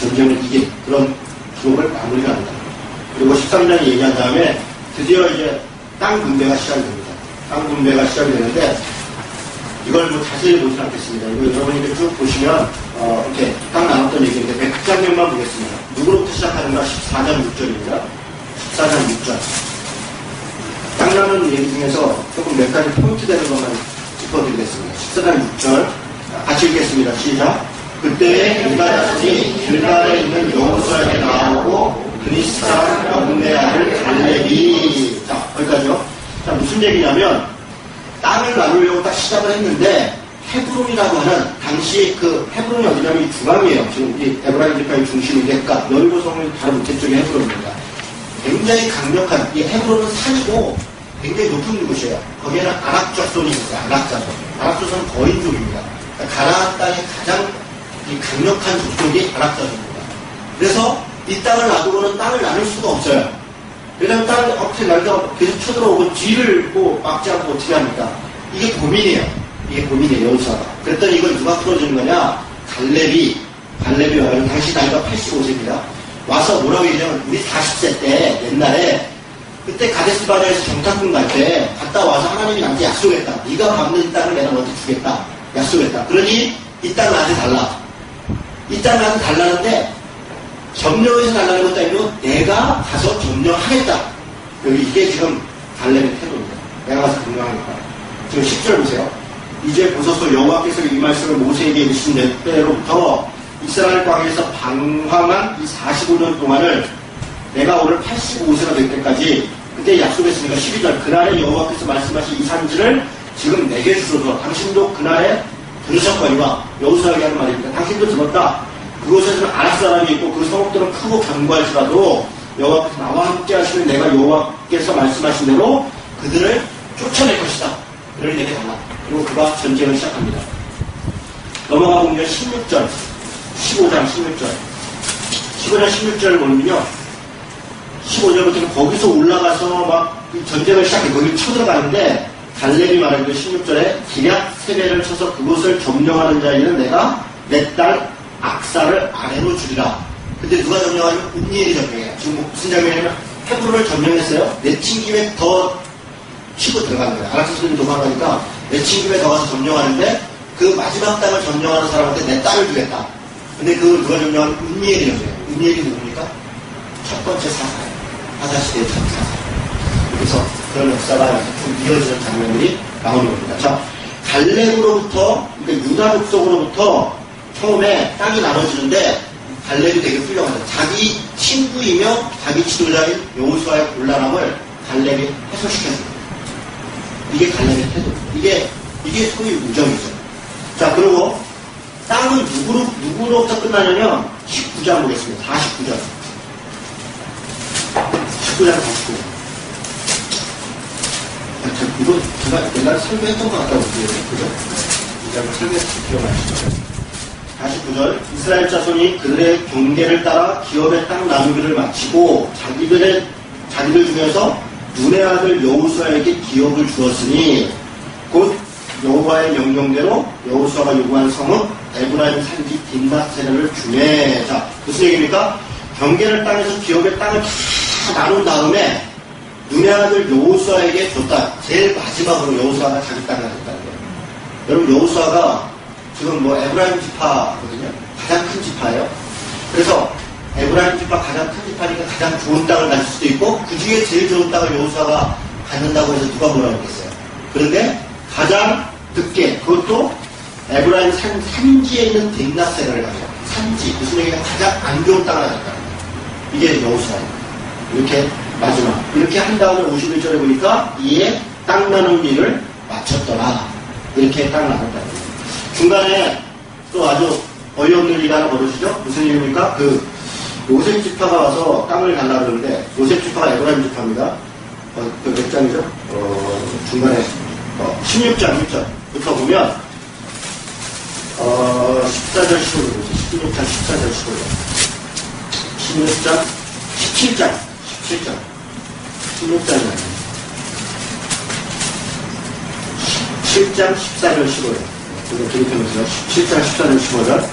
전쟁을 이긴 그런 기록을 마무리를 합니다. 그리고 13장에 얘기한 다음에 드디어 이제 땅 분배가 시작이 됩니다. 땅 분배가 시작이 되는데 이걸 뭐 자세히 보진 않겠습니다. 이거 여러분이 쭉 보시면 이렇게 딱 나눴던 얘기인데 100장면만 보겠습니다. 누구로부터 시작하는가? 14장 6절입니다. 14장 6절. 땅 나누는 얘기 중에서 조금 몇 가지 포인트 되는 것만 짚어드리겠습니다. 14장 6절 같이 읽겠습니다. 시작. 그때 유다 자손이 길갈에 있는 여호수아에게 나오고 그리스 사람 여분의 아들 갈렙이. 자, 거기까지요. 자, 무슨 얘기냐면 땅을 나누려고 딱 시작을 했는데 헤브론이라고 하는 당시 그 헤브론이 어디냐면 이 중앙이에요. 지금 이 에브라임 지파의 중심인데 그러니까 여리고 성은 바로 밑에 쪽에 헤브론입니다. 굉장히 강력한 이 헤브론은 산이고 굉장히 높은 곳이에요. 거기에는 아랍자손이 있어요. 아랍자손. 아랍자손은 거인족입니다. 그러니까 가나안 땅의 가장 강력한 족속이 아랍자손입니다. 그래서 이 땅을 놔두고는 땅을 나눌 수가 없어요. 왜냐하면 땅을 어떻게 날다가 계속 쳐들어오고 뒤를 뭐 막지 않고 어떻게 합니까? 이게 고민이에요. 이게 고민이에요. 여호수아가. 그랬더니 이걸 누가 풀어주는 거냐? 갈렙이 와가지고 당시 나이가 85세입니다. 와서 뭐라고 얘기하냐면 우리 40세 때 옛날에 그때 가데스 바네아에서 정탐꾼 갈 때 갔다 와서 하나님이 나한테 약속했다. 네가 밟는 땅을 내가 너한테 주겠다. 약속했다. 그러니 이 땅 나한테 달라. 이 땅 나한테 달라는데 점령해서 달라는 것도 아니고 내가 가서 점령하겠다. 여기 이게 지금 갈렙의 태도입니다. 내가 가서 점령하겠다. 지금 10절 보세요. 이제 보소서 여호와께서 이 말씀을 모세에게 이르신 때로부터 이스라엘 광야에서 방황한 이 45년 동안을 내가 오늘 85세가 될 때까지 그때 약속했으니까 12절 그날에 여호와께서 말씀하신 이 산지를 지금 내게 주소서. 당신도 그날에 들으셨거니와 여호수아에게 하는 말입니다. 당신도 들었다. 그곳에서는 아랍 사람이 있고 그 성읍들은 크고 견고할지라도 여호와께서 나와 함께 하시면 내가 여호와께서 말씀하신 대로 그들을 쫓아낼 것이다. 그를 내게 달라. 그리고 그가 전쟁을 시작합니다. 넘어가 보면 16절 15장 16절 15장 16절을 보면요 15절부터 거기서 올라가서 막 전쟁을 시작해 거기 쳐들어가는데 갈렙이 말하기로 16절에 기럇 세례를 쳐서 그곳을 점령하는 자에게는 내가 내 딸 악사를 아래로 주리라. 근데 누가 점령하냐면 운니엘이 점령해요. 지금 무슨 장면이냐면 헤브론을 점령했어요. 내친 김에 더 치고 들어가는 거예요. 아랍사람들이 도망가니까 내친 김에 더 가서 점령하는데 그 마지막 땅을 점령하는 사람한테 내 딸을 주겠다. 근데 그 누가 점령하는 운니엘이 점령해요. 운니엘이 누굽니까? 첫 번째 사사예요. 사사시대의 첫 사사. 그래서 그런 역사가 좀 이어지는 장면들이 나오는 겁니다. 자, 갈렙으로부터, 그러니까 유다 족속으로부터 처음에 땅이 나눠지는데 갈렙이 되게 훌륭하다. 자기 친구이며 자기 지도자인 여호수아의 곤란함을 갈렙이 해소시켰습니다. 이게 갈렙의 태도. 이게 소위 우정이죠. 자, 그리고 땅은 누구로부터 끝나냐면 19장 보겠습니다. 49장. 19장 49장. 이거 제가 옛날에 설교했던 것 같다고 보여요. 그죠? 이 장을 설교했을 때 기억나시죠? 49절 이스라엘 자손이 그들의 경계를 따라 기업의 땅 나누기를 마치고 자기들 중에서 눈의 아들 여호수아에게 기업을 주었으니 곧 여호와의 명령대로 여호수아가 요구한 성읍 에브라임 산지 딥낫세라를 주매. 자, 무슨 얘기입니까? 경계를 땅에서 기업의 땅을 다 나눈 다음에 눈의 아들 여호수아에게 줬다. 제일 마지막으로 여호수아가 자기 땅을 줬다는 거예요. 여러분 여호수아가 지금 뭐 에브라임 지파거든요. 가장 큰 지파예요. 그래서 에브라임 지파 가장 큰 지파니까 가장 좋은 땅을 가질 수도 있고 그 중에 제일 좋은 땅을 여호수아가 갖는다고 해서 누가 뭐라고 했겠어요. 그런데 가장 늦게 그것도 에브라임 산지에 있는 딥낫세라를 가져요. 산지 무슨 얘기냐 가장 안 좋은 땅을 가졌다. 이게 여호수아예요. 이렇게 마지막 이렇게 한 다음에 51절에 보니까 이에 땅 나눈 일을 마쳤더라. 이렇게 땅 나눴다. 중간에 또 아주 어이없는 일이 하나 벌어지죠. 무슨 일입니까? 그 요셉 지파가 와서 땅을 달라 그러는데 요셉 지파가 에브라임 지파입니다. 그 몇 장이죠? 중간에 16장 1절부터 보면 14절 15절 16장 14절 15절 16장 17장 16장이 아니에요. 7장 14절 15절 이거 기록해보세요. 7장 14절 15절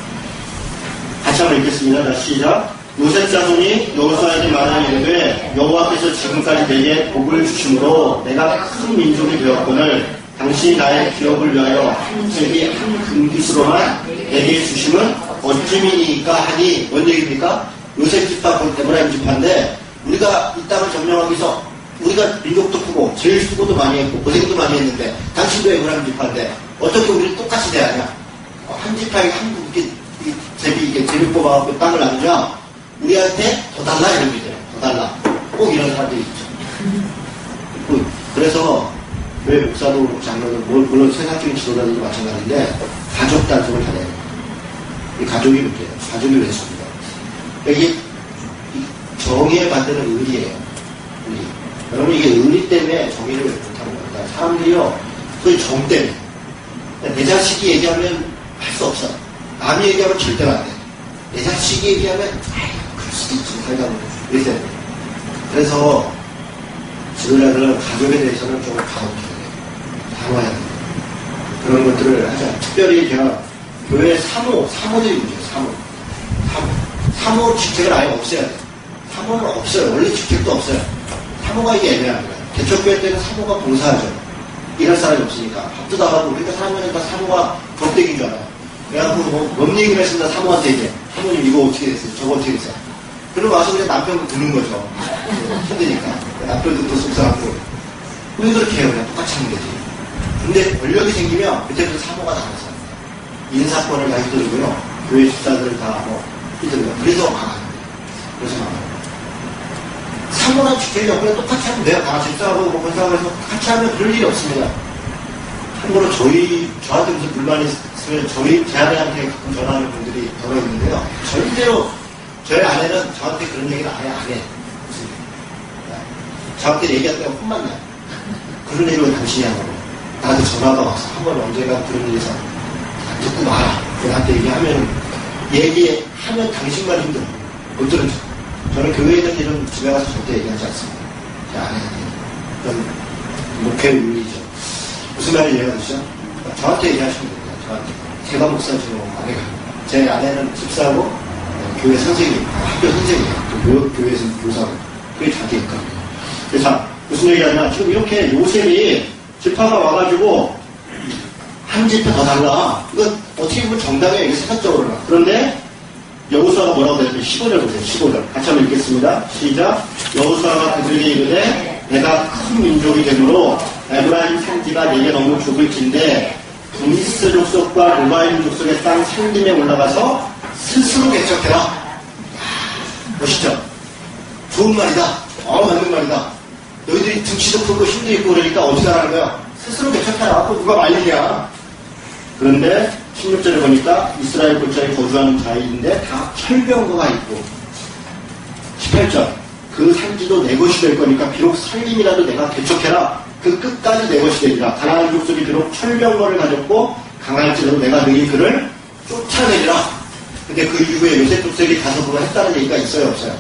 같이 한번 읽겠습니다. 자, 시작. 요셉 자손이 여호수아에게 말하기를 여호와께서 지금까지 내게 복을 주심으로 내가 큰 민족이 되었거늘 당신이 나의 기업을 위하여 한 세기 한 금깃으로만 내게 주심은 어찌미니까 하니 뭔 얘기입니까? 요셉 지파 에브라임 지파인데 우리가 이 땅을 점령하기 위해서 우리가 민족도 크고 제일 수고도 많이 했고 고생도 많이 했는데 당신도 에브라임 지파인데 어떻게 우리를 똑같이 대하냐? 한 지파에 한 제비 뽑아갖고 땅을 나누자 우리한테 더 달라 이런 게 있잖아요. 더 달라. 꼭 이런 사람들이 있죠. 그래서 왜 목사도 그렇고 장로도 물론 세상적인 지도자들도 마찬가지인데 가족 단속을 잘해야 돼요. 이 가족이 문제예요. 가족이 왼수입니다. 이게 정의에 반대는 의리예요. 의리. 여러분 이게 의리 때문에 정의를 못하는 겁니다. 사람들이요, 소위 정 때문에. 내 자식이 얘기하면 할 수 없어. 남이 얘기하면 절대로 안 돼. 내 자식이 얘기하면 그럴 수도 있지. 살다 보면. 이랬어요. 그래서 지도자들은 가족에 대해서는 좀 가혹해야 돼. 다뤄야 돼. 그런 것들을 하자. 특별히 제가 교회 사모들이 문제예요. 사모 직책을 아예 없애야 돼. 사모는 없어요. 원래 직책도 없어요. 사모가 이게 애매합니다. 개척교회 때는 사모가 봉사하죠. 일할 사람이 없으니까. 밥도 다 하고, 그러니까 사모니까 사모가 덕대기인 줄 알아요. 그래갖고 뭔 얘기를 했습니다. 사모한테 이제. 사모님 이거 어떻게 됐어요? 저거 어떻게 됐어요? 그러고 와서 그냥 남편도 듣는 거죠. 힘드니까. 남편도 또 속상하고. 왜 그렇게 해요? 그냥 똑같이 하는 거지. 근데 권력이 생기면 그때부터 사모가 나와서 인사권을 다 휘두르고요. 교회 집사들을 다 휘두르고요. 그래서 막아요. 그래서 막아요. 사모랑 직책이 그냥 똑같이 하면 돼요. 다 집사하고 권사하고 해서 같이 하면 그럴 일이 없습니다. 참고로 저한테 무슨 불만이 있으면 제 아내한테 가끔 전화하는 분들이 더러 있는데요. 절대로 저희 아내는 저한테 그런 얘기를 아예 안 해. 저한테 얘기할 때가 혼만 나요. 그런 얘기를 당신이 하고 나한테 전화가 와서 한번 언젠가 그런 일에서 듣고 말아. 나한테 얘기하면 당신만 힘들어. 못 들은 척. 저는 교회에 있는 일은 집에 가서 절대 얘기하지 않습니다. 제 아내한테. 그건 목회의 윤리죠. 무슨 말인지 이해가 되시죠? 저한테 얘기하시면 됩니다. 저한테. 제가 목사지만 아내가. 제 아내는 집사고 교회 선생님, 학교 선생님이에요. 또 교회에서 교사고. 그게 자기 일감이에요. 그래서 무슨 얘기하냐. 지금 이렇게 요셉이 집화가 와가지고 한 집회 더 달라. 이거 어떻게 보면 정당해. 이게 세상적으로는. 그런데 여호수아가 뭐라고 했냐면 15절 보세요. 15절. 같이 한번 읽겠습니다. 시작. 여호수아가 그들에게 이르되 내가 큰 민족이 되므로 에브라임 산지가 내게 너무 좁을진데 브니스 족속과 루바임 족속의 땅 산림에 올라가서 스스로 개척해라. 멋있죠? 좋은 말이다. 맞는 말이다. 너희들이 등치도 크고 힘도 있고 그러니까 어떻게 하라는 거야? 스스로 개척해라. 또 누가 말리냐? 그런데 16절에 보니까 이스라엘 골짜기에 거주하는 자인데 다 철병거가 있고 18절 그 산지도 내 것이 될 거니까 비록 산림이라도 내가 개척해라. 그 끝까지 내 것이 되리라. 가나안 족속이 비록 철병거를 가졌고 강할지라도 내가 너희 그를 쫓아내리라. 근데 그 이후에 요셉 족속이 가서 그거 했다는 얘기가 있어요? 없어요?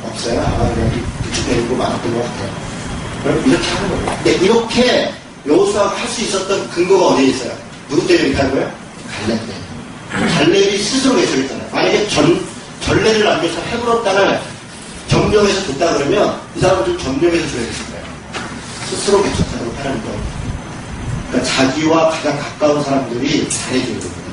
없어요. 그냥 부축되고 많았던 것 같아요. 그럼 이렇게 하는 거예요. 근데 이렇게 여호수아가 할 수 있었던 근거가 어디에 있어요? 누구 때문에 이렇게 한 거예요? 갈렙 때문에. 갈렙이 스스로 개척했잖아요. 만약에 전례를 남겨서 헤브론 땅을 점령해서 줬다 그러면 이 사람은 좀 점령해서 줘야 됐을 거예요. 스스로 개척하도록 하는 거. 그러니까 자기와 가장 가까운 사람들이 잘해줘야 되거든요.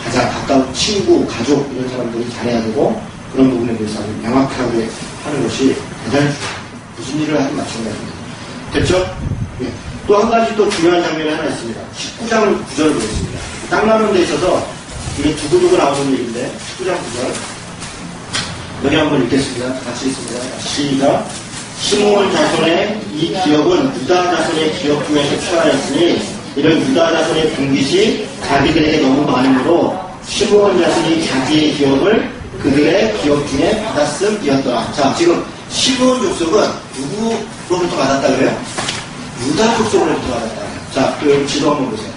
가장 가까운 친구, 가족 이런 사람들이 잘해야 되고 그런 부분에 대해서 아주 명확하게 하는 것이 대단히 중요해요. 무슨 일을 하든 마찬가지입니다. 됐죠? 네. 또 한 가지 또 중요한 장면이 하나 있습니다. 19장 9절을 보겠습니다. 땅 나누는 데 있어서 이게 두고두고 나오는 얘기인데 19장 9절 여기 한번 읽겠습니다. 같이 읽습니다. 시작. 시므온 자손의 이 기업은 유다 자손의 기업 중에서 취하였으니 이런 유다 자손의 분깃이 자기들에게 너무 많으므로 시므온 자손이 자기의 기업을 그들의 기업 중에 받았음이었더라. 자, 지금 시므온 족속은 누구로부터 받았다 그래요? 유다 족속으로부터 받았다 그래요. 자, 그 지도 한번 보세요.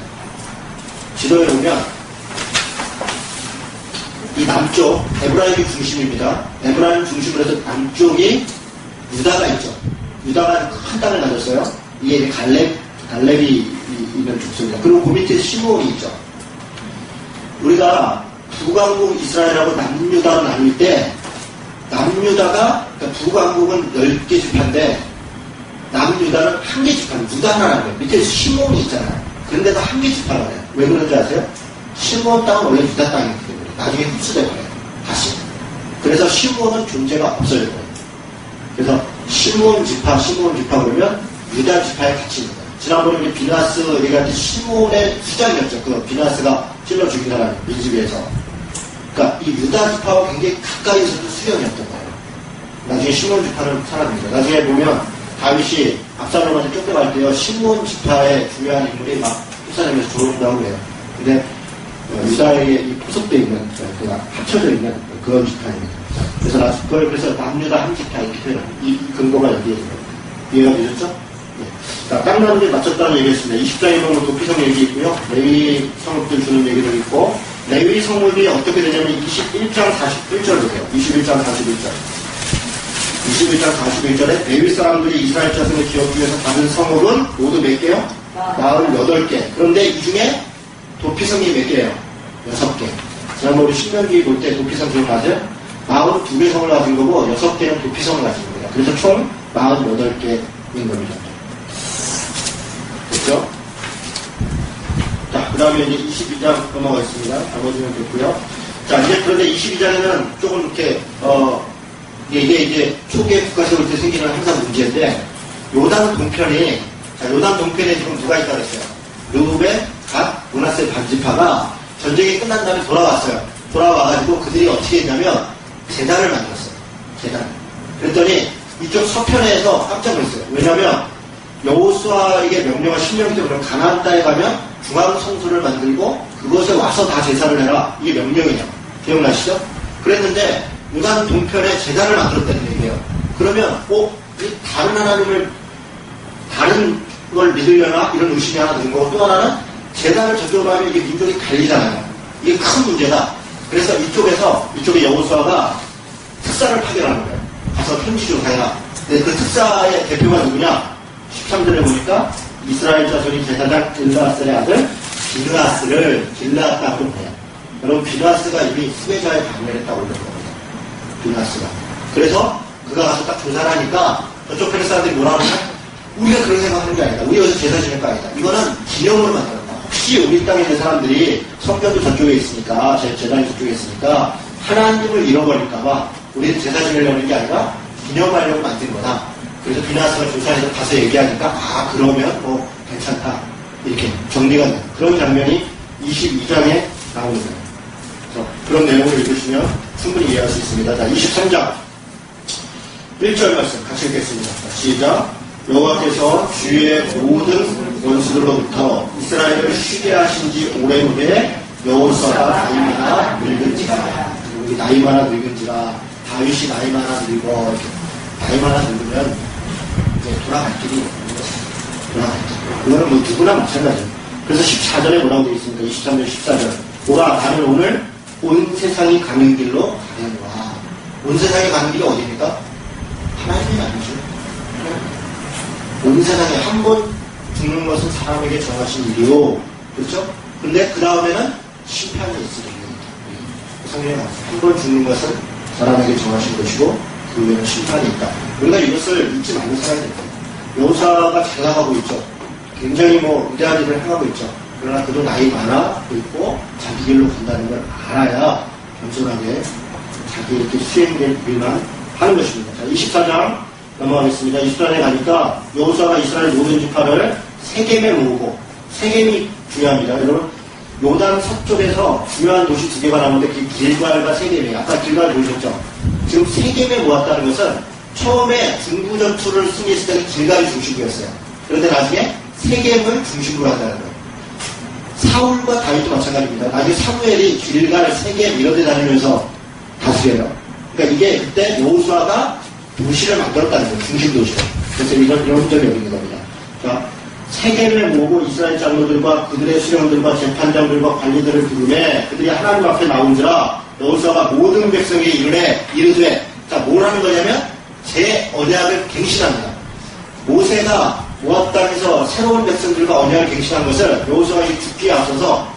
지도에 보면 이 남쪽 에브라임이 중심입니다. 에브라임 중심으로 해서 남쪽이 유다가 있죠. 유다가 큰 땅을 가졌어요. 이게 갈렙이 있는 족속입니다. 그리고 그 밑에 시므온이 있죠. 우리가 북왕국 이스라엘하고 남유다로 나눌 때 남유다가 그러니까 북왕국은 10개 지파인데 남유다는 1개 지파입니다. 유다 하나라는 거예요. 밑에 시므온이 있잖아요. 그런데도 1개 지파라고 해요. 왜 그런지 아세요? 시므온 땅은 원래 유다 땅이기 때문에 나중에 흡수돼버려요. 다시. 그래서 시므온은 존재가 없어져버려요. 그래서 시므온 지파 그러면 유다 지파에 같이 있는 거예요. 지난번에 비나스 얘기할 때 시므온의 수장이었죠. 그 비나스가 찔러 죽인 사람 민집에서. 그러니까 이 유다 지파와 굉장히 가까이서도 수령이었던 거예요. 나중에 시므온 지파는 사라집니다. 나중에 보면 다윗이 압살롬한테 쫓겨갈 때요. 시므온 지파의 중요한 인물이 막 쫓아내면서 들어온다고 해요. 근데 유다에 이 포섭되어 있는, 그가 합쳐져 있는 그런 지파입니다. 그래서 그래서 남유다 한 지파 이렇게 표현합니다. 이 근거가 여기에 있습니다. 이해가 되셨죠? 네. 자, 다른 나라들이 맞췄다는 얘기였습니다. 20장에 보면 도피성 얘기 있고요. 레위 성읍들 주는 얘기도 있고, 레위 성읍이 어떻게 되냐면 21장 41절 보세요. 21장 41절. 21장 41절에 레위 사람들이 이스라엘 자손을 기억하기 위해서 받은 성읍은 모두 몇 개요? 48개. 그런데 이 중에 도피성이 몇 개예요? 6개. 지난번 우리 신명기 볼 때 도피성 기억나세요? 42개 성을 가진 거고 6개는 도피성을 가진 겁니다. 그래서 총 48개인 겁니다. 됐죠? 자, 그 다음에 이제 22장 넘어가겠습니다. 나머지는 됐고요. 자, 이제 그런데 22장에는 조금 이렇게, 이게 이제 초기에 국가 세울 때 생기는 항상 문제인데, 요단 동편이, 자, 요단 동편에 지금 누가 있다고 했어요? 르우벤, 갓, 므낫세 반지파가 전쟁이 끝난 다음에 돌아왔어요. 돌아와가지고 그들이 어떻게 했냐면, 제단을 만들었어요. 제단. 그랬더니, 이쪽 서편에서 깜짝 놀랐어요. 왜냐면, 여호수아에게 명령한 신명기 때문에 가나안 땅에 가면 중앙 성소를 만들고 그것에 와서 다 제사를 해라. 이게 명령이에요. 기억나시죠? 그랬는데 요단 동편에 제단을 만들었다는 얘기예요. 그러면 다른 하나님을 다른 걸 믿으려나 이런 의심이 하나 드는 거고, 또 하나는 제단을 저쪽으로 하면 이게 민족이 갈리잖아요. 이게 큰 문제다. 그래서 이쪽에 여호수아가 특사를 파견하는 거예요. 가서 현지 조사해라. 근데 그 특사의 대표가 누구냐? 13절에 보니까 이스라엘 자손이 제사장 길르앗의 아들 비느하스를 길르앗다고 해요. 여러분, 비느하스가 이미 수배자의 방해를 했다고 그러는 겁니다. 비느하스가. 그래서 그가 가서 딱 조사를 하니까 저쪽 편의 사람들이 뭐라 하느냐? 우리가 그런 생각하는 게 아니다. 우리 여기서 제사 지낼 거 아니다. 이거는 기념으로 만들었다. 혹시 우리 땅에 있는 사람들이 성전도 저쪽에 있으니까, 제단이 저쪽에 있으니까 하나님을 잃어버릴까봐 우리는 제사 지내려는 게 아니라 기념하려고 만든 거다. 그래서 비나스가 조사해서 가서 얘기하니까 그러면 괜찮다 이렇게 정리가 돼요. 그런 장면이 22장에 나옵니다. 그런 내용을 읽으시면 충분히 이해할 수 있습니다. 자, 23장 1절 말씀 같이 읽겠습니다. 시작. 여호와께서 주의 모든 원수들로부터 이스라엘을 쉬게 하신 지 오래후에 여호수아가 나이 많아 늙은지라. 우리 나이 많아 늙은지라. 다윗이 나이 많아 늙어. 이렇게. 나이 많아 늙으면 이제 돌아갈 길이 없는 것입니다. 돌아갈 길. 이거는 뭐 누구나 마찬가지예요. 그래서 14절에 뭐라고 되어 있습니까? 23절, 14절. 보라, 나는 오늘 온 세상이 가는 길로 가려노라. 온 세상이 가는 길이 어디입니까? 하나님이 아니죠. 온 세상에 한 번 죽는 것은 사람에게 정하신 일이요. 그렇죠? 근데 그 다음에는 심판이 있으리니. 성경에 나왔어요. 한 번 죽는 것은 사람에게 정하신 것이고 그 후에는 심판이 있다. 우리가 이것을 잊지 말고 살아야 됩니다. 여호수아가 잘 나가고 있죠. 굉장히 위대한 일을 해가고 있죠. 그러나 그도 나이 많아 있고 자기 길로 간다는 걸 알아야 겸손하게 자기 이렇게 수행될 일만 하는 것입니다. 자, 24장 넘어가겠습니다. 24장에 가니까 여호수아가 이스라엘 모든 지파를 세겜에 모으고, 세겜이 중요합니다. 여러분, 요단 서쪽에서 중요한 도시 두 개가 나오는데 그 길갈과 세겜이에요. 아까 길갈 보셨죠? 지금 세겜에 모았다는 것은 처음에 중부 전투를 승리했을 때는 길갈이 중심이었어요. 그런데 나중에 세겜을 중심으로 한다는 거예요. 사울과 다윗도 마찬가지입니다. 나중에 사무엘이 길갈, 세겜 이런 데 다니면서 다스려요. 그러니까 이게 그때 여호수아가 도시를 만들었다는 거예요. 중심 도시를. 그래서 이런 점이 여기 있는 겁니다. 자, 세겜을 모으고 이스라엘 장로들과 그들의 수령들과 재판장들과 관리들을 부르매 그들이 하나님 앞에 나온지라. 여호수아가 모든 백성에게 이르되, 자, 뭘 하는 거냐면 제 언약을 갱신합니다. 모세가 모압 땅에서 새로운 백성들과 언약을 갱신한 것을 여호수아가 죽기에 앞서서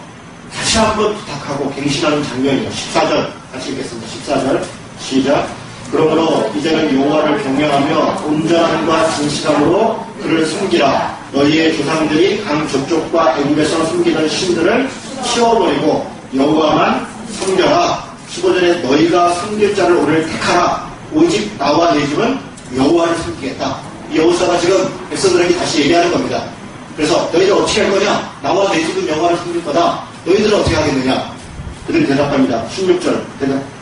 다시 한번 부탁하고 갱신하는 장면이에요. 14절 같이 읽겠습니다. 14절 시작. 그러므로 이제는 여호와를 경외하며 온전함과 진실함으로 그를 숨기라. 너희의 조상들이 강 저쪽과 애굽에서 숨기던 신들을 치워버리고 여호와만 섬겨라. 15절에 너희가 섬길 자를 오늘 택하라. 오직 나와 내 집은 여호와를 섬기겠다. 여호수아가 지금 백성들에게 다시 얘기하는 겁니다. 그래서 너희들 어떻게 할 거냐? 나와 내 집은 여호와를 섬길 거다. 너희들은 어떻게 하겠느냐? 그들이 대답합니다. 16절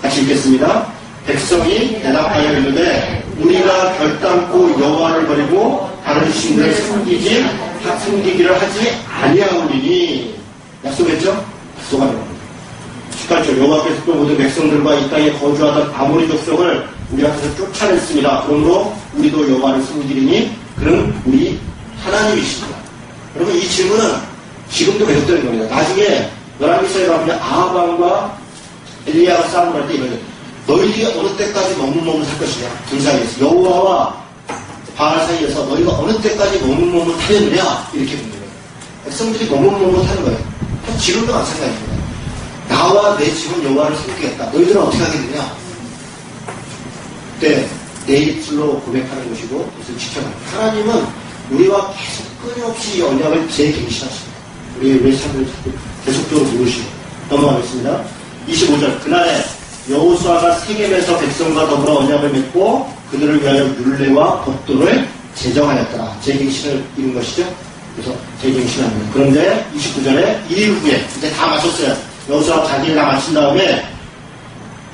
같이 읽겠습니다. 백성이 대답하여 이르되 우리가 결단코 여호와를 버리고 다른 신을 섬기기를 하지 아니하오리니. 약속했죠? 약속하는 겁니다. 18절 여호와께서 또 모든 백성들과 이 땅에 거주하던 아모리 족속을 우리 앞에서 쫓아냈습니다. 그러므로 우리도 여호와를 섬기리니 그는 우리 하나님이십니다. 여러분 이 질문은 지금도 계속되는 겁니다. 나중에 열왕기서에 가면 아합왕과 엘리야가 싸움을 할 때 이런 너희들이 어느 때까지 머뭇머뭇 할 것이냐 둘 사이에서 여호와와 바알 사이에서 너희가 어느 때까지 머뭇머뭇 하려느냐 이렇게 묻는 거예요. 백성들이 머뭇머뭇 하는 거예요. 지금도 마찬가지입니다. 나와 내 집은 여호와를 섬기겠다. 너희들은 어떻게 하겠느냐? 그때 내 입술로 고백하는 것이고 그것을 지켜가는 거예요. 하나님은 우리와 계속 끊임없이 언약을 재갱신하십니다. 우리의 삶을 계속적으로 누르시고 넘어가겠습니다. 25절 그날에 여호수아가 세겜에서 백성과 더불어 언약을 맺고 그들을 위하여 율례와 법도를 제정하였더라. 재갱신을 이룬 것이죠. 그래서 재갱신합니다. 그런데 29절에 2일 후에 이제 다 마쳤어요. 여호수아가 자기 일 다 마친 다음에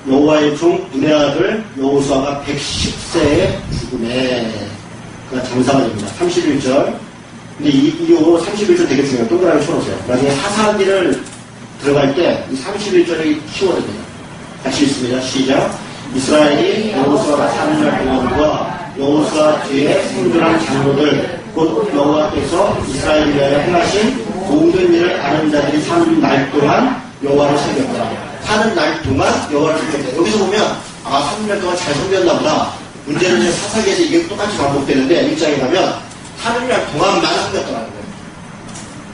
여호와의 종 눈의 아들 여호수아가 110세에 죽음에 그가 장사가 됩니다. 31절. 근데 이 31절 되게 중요해요. 동그라미 쳐놓으세요. 나중에 사사기를 들어갈 때 이 31절이 키워드입니다. 같이 읽습니다. 시작. 이스라엘이 여호수아가 사는 날 동안과 여호수아 뒤에 생존한 장로들 곧 여호와께서 이스라엘을 위하여 행하신 모든 일을 아는 자들이 사는 날 동안 여호와를 섬겼다. 사는 날 동안 여호와를 섬겼다. 여기서 보면 3년 동안 잘 섬겼나 보다. 문제는 사사기에서 이게 똑같이 반복되는데 1장에 가면 사는 날 동안만 섬겼더라는 거예요.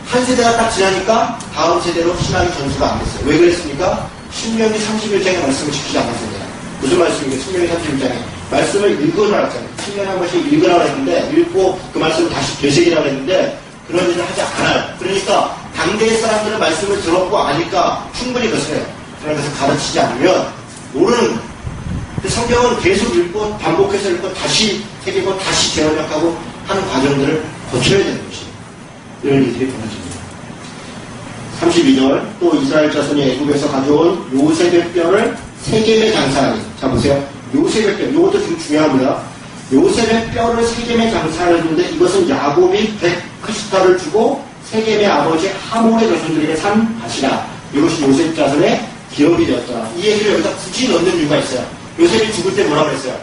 한 세대가 딱 지나니까 다음 세대로 신앙이 전수가 안 됐어요. 왜 그랬습니까? 신명기 31장의 말씀을 지키지 않았습니다. 무슨 말씀이에요? 신명기 31장에 말씀을 읽으라고 했잖아요. 7년에 한 번씩 읽으라고 했는데 읽고 그 말씀을 다시 되새기라고 했는데 그런 일을 하지 않아요. 그러니까 당대의 사람들은 말씀을 들었고 아니까 충분히 그랬어요. 그런 것을 가르치지 않으면 모르는 거예요. 성경은 계속 읽고 반복해서 읽고 다시 새기고 다시 재번역하고 하는 과정들을 거쳐야 되는 것이에요. 이런 일들이 벌어집니다. 32절 또 이스라엘 자손이 애굽에서 가져온 요셉의 뼈를 세겜에 장사하니 자 보세요. 요셉의 뼈 이것도 좀 중요합니다. 요셉의 뼈를 세겜에 장사하는데 이것은 야곱이 100크시타를 주고 세겜의 아버지 하몰의 자손들에게 산 밭이라 이것이 요셉 자손의 기업이 되었더라. 이 얘기를 여기다 굳이 넣는 이유가 있어요. 요셉이 죽을 때 뭐라고 했어요?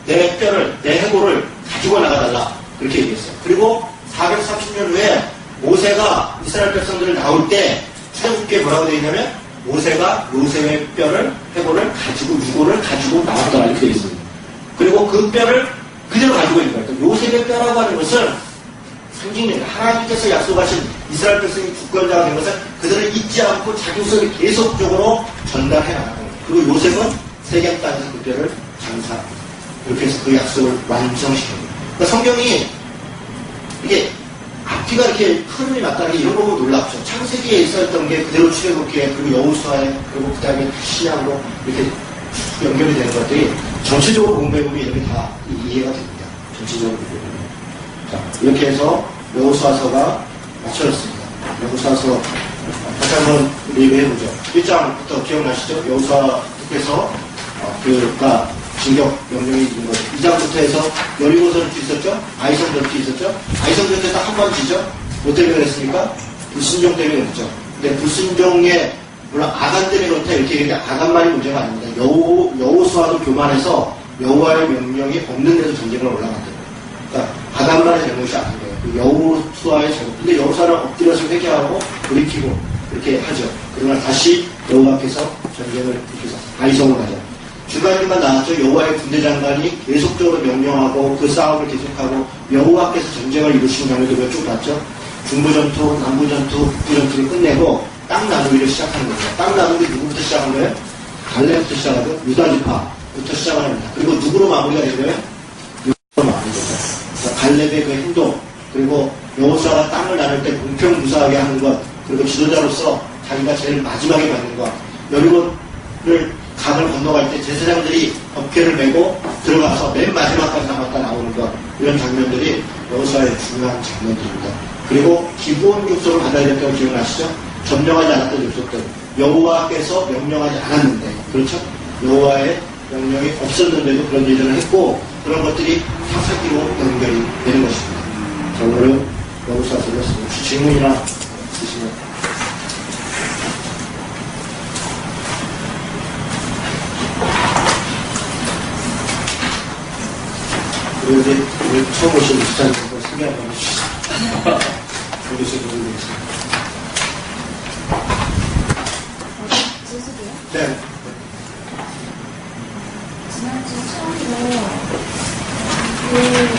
내 뼈를 내 해골을 가지고 나가달라 그렇게 얘기했어요. 그리고 430년 후에 모세가 이스라엘 백성들을 나올 때 출애굽기에 뭐라고 되어 있냐면 모세가 요셉의 뼈를 해골을 가지고 유골을 가지고 나왔더라 이렇게 되어 있습니다. 그리고 그 뼈를 그대로 가지고 있는 거예요. 요셉의 뼈라고 하는 것은 상징입니다. 하나님께서 약속하신 이스라엘 백성이 주권자가 된 것을 그들을 잊지 않고 자기 후손이 계속적으로 전달해 나가는 거예요. 그리고 요셉은 세겜 땅에서 그 뼈를 장사 이렇게 해서 그 약속을 완성시킵니다. 그러니까 성경이 이게 앞뒤가 이렇게 흐름이 맞다는 게 이런 거 보면 놀랍죠. 창세기에 있었던 게 그대로 출애굽기에 그리고 여호수아에 그리고 그 다음에 신약으로 이렇게 연결이 되는 것들이 전체적으로 공부해보면 이렇게 다 이해가 됩니다. 전체적으로 공부해보면. 자, 이렇게 해서 여호수아서가 마쳐졌습니다. 여호수아서 다시 한번 리뷰해보죠. 1장부터 기억나시죠? 여호수아께서 그가 진격 명령이 있는 거죠. 2장부터 해서 여리고 전투 있었죠? 아이성 전투 있었죠? 아이성 전투에 딱 한 번 지죠? 뭐 때문에 그랬습니까? 불순종 때문에 그랬죠. 근데 불순종에 물론 아간 때문에 그렇다 이렇게 얘기했는데 아간만이 문제가 아닙니다. 여호수아도 교만해서 여호와의 명령이 없는 데서 전쟁을 올라갔대요. 그러니까 아간만의 잘못이 아닌 거예요. 그 여호수아의 잘못. 근데 여호수아는 엎드려서 회개하고 돌이키고 이렇게 하죠. 그러나 다시 여호와께서 전쟁을 이렇게 해서 아이성을 가죠. 중간중간 나왔죠. 여호와의 군대 장관이 계속적으로 명령하고 그 싸움을 계속하고 여호와께서 전쟁을 이루시는 장면도 쭉 봤죠. 중부전투, 남부전투, 북부전투를 끝내고 땅 나누기를 시작하는 거죠. 땅 나누기 누구부터 시작한 거예요? 갈렙부터 시작하고 유다지파부터 시작을 합니다. 그리고 누구로 마무리가 되고요? 유다로 마무리되죠. 그러니까 갈렙의 그 행동 그리고 여호수아가 땅을 나눌 때 공평무사하게 하는 것 그리고 지도자로서 자기가 제일 마지막에 받는 것 여리고를 강을 건너갈 때 제사장들이 덮개를 메고 들어가서 맨 마지막까지 남았다 나오는 것 이런 장면들이 여호수아의 중요한 장면들입니다. 그리고 기브온 족속을 받아야 됐다고 기억나시죠? 점령하지 않았던 족속들 여호와께서 명령하지 않았는데 그렇죠? 여호와의 명령이 없었는데도 그런 일들을 했고 그런 것들이 사사기로 연결이 되는 것입니다. 자, 오늘은 여호수아서였습니다. 혹시 질문이나 있으시면 오신 비슷한 분들 소개 한번 해주시죠. 모르신 분들 계시죠? 재수교요? 네. 지난주 처음으로 그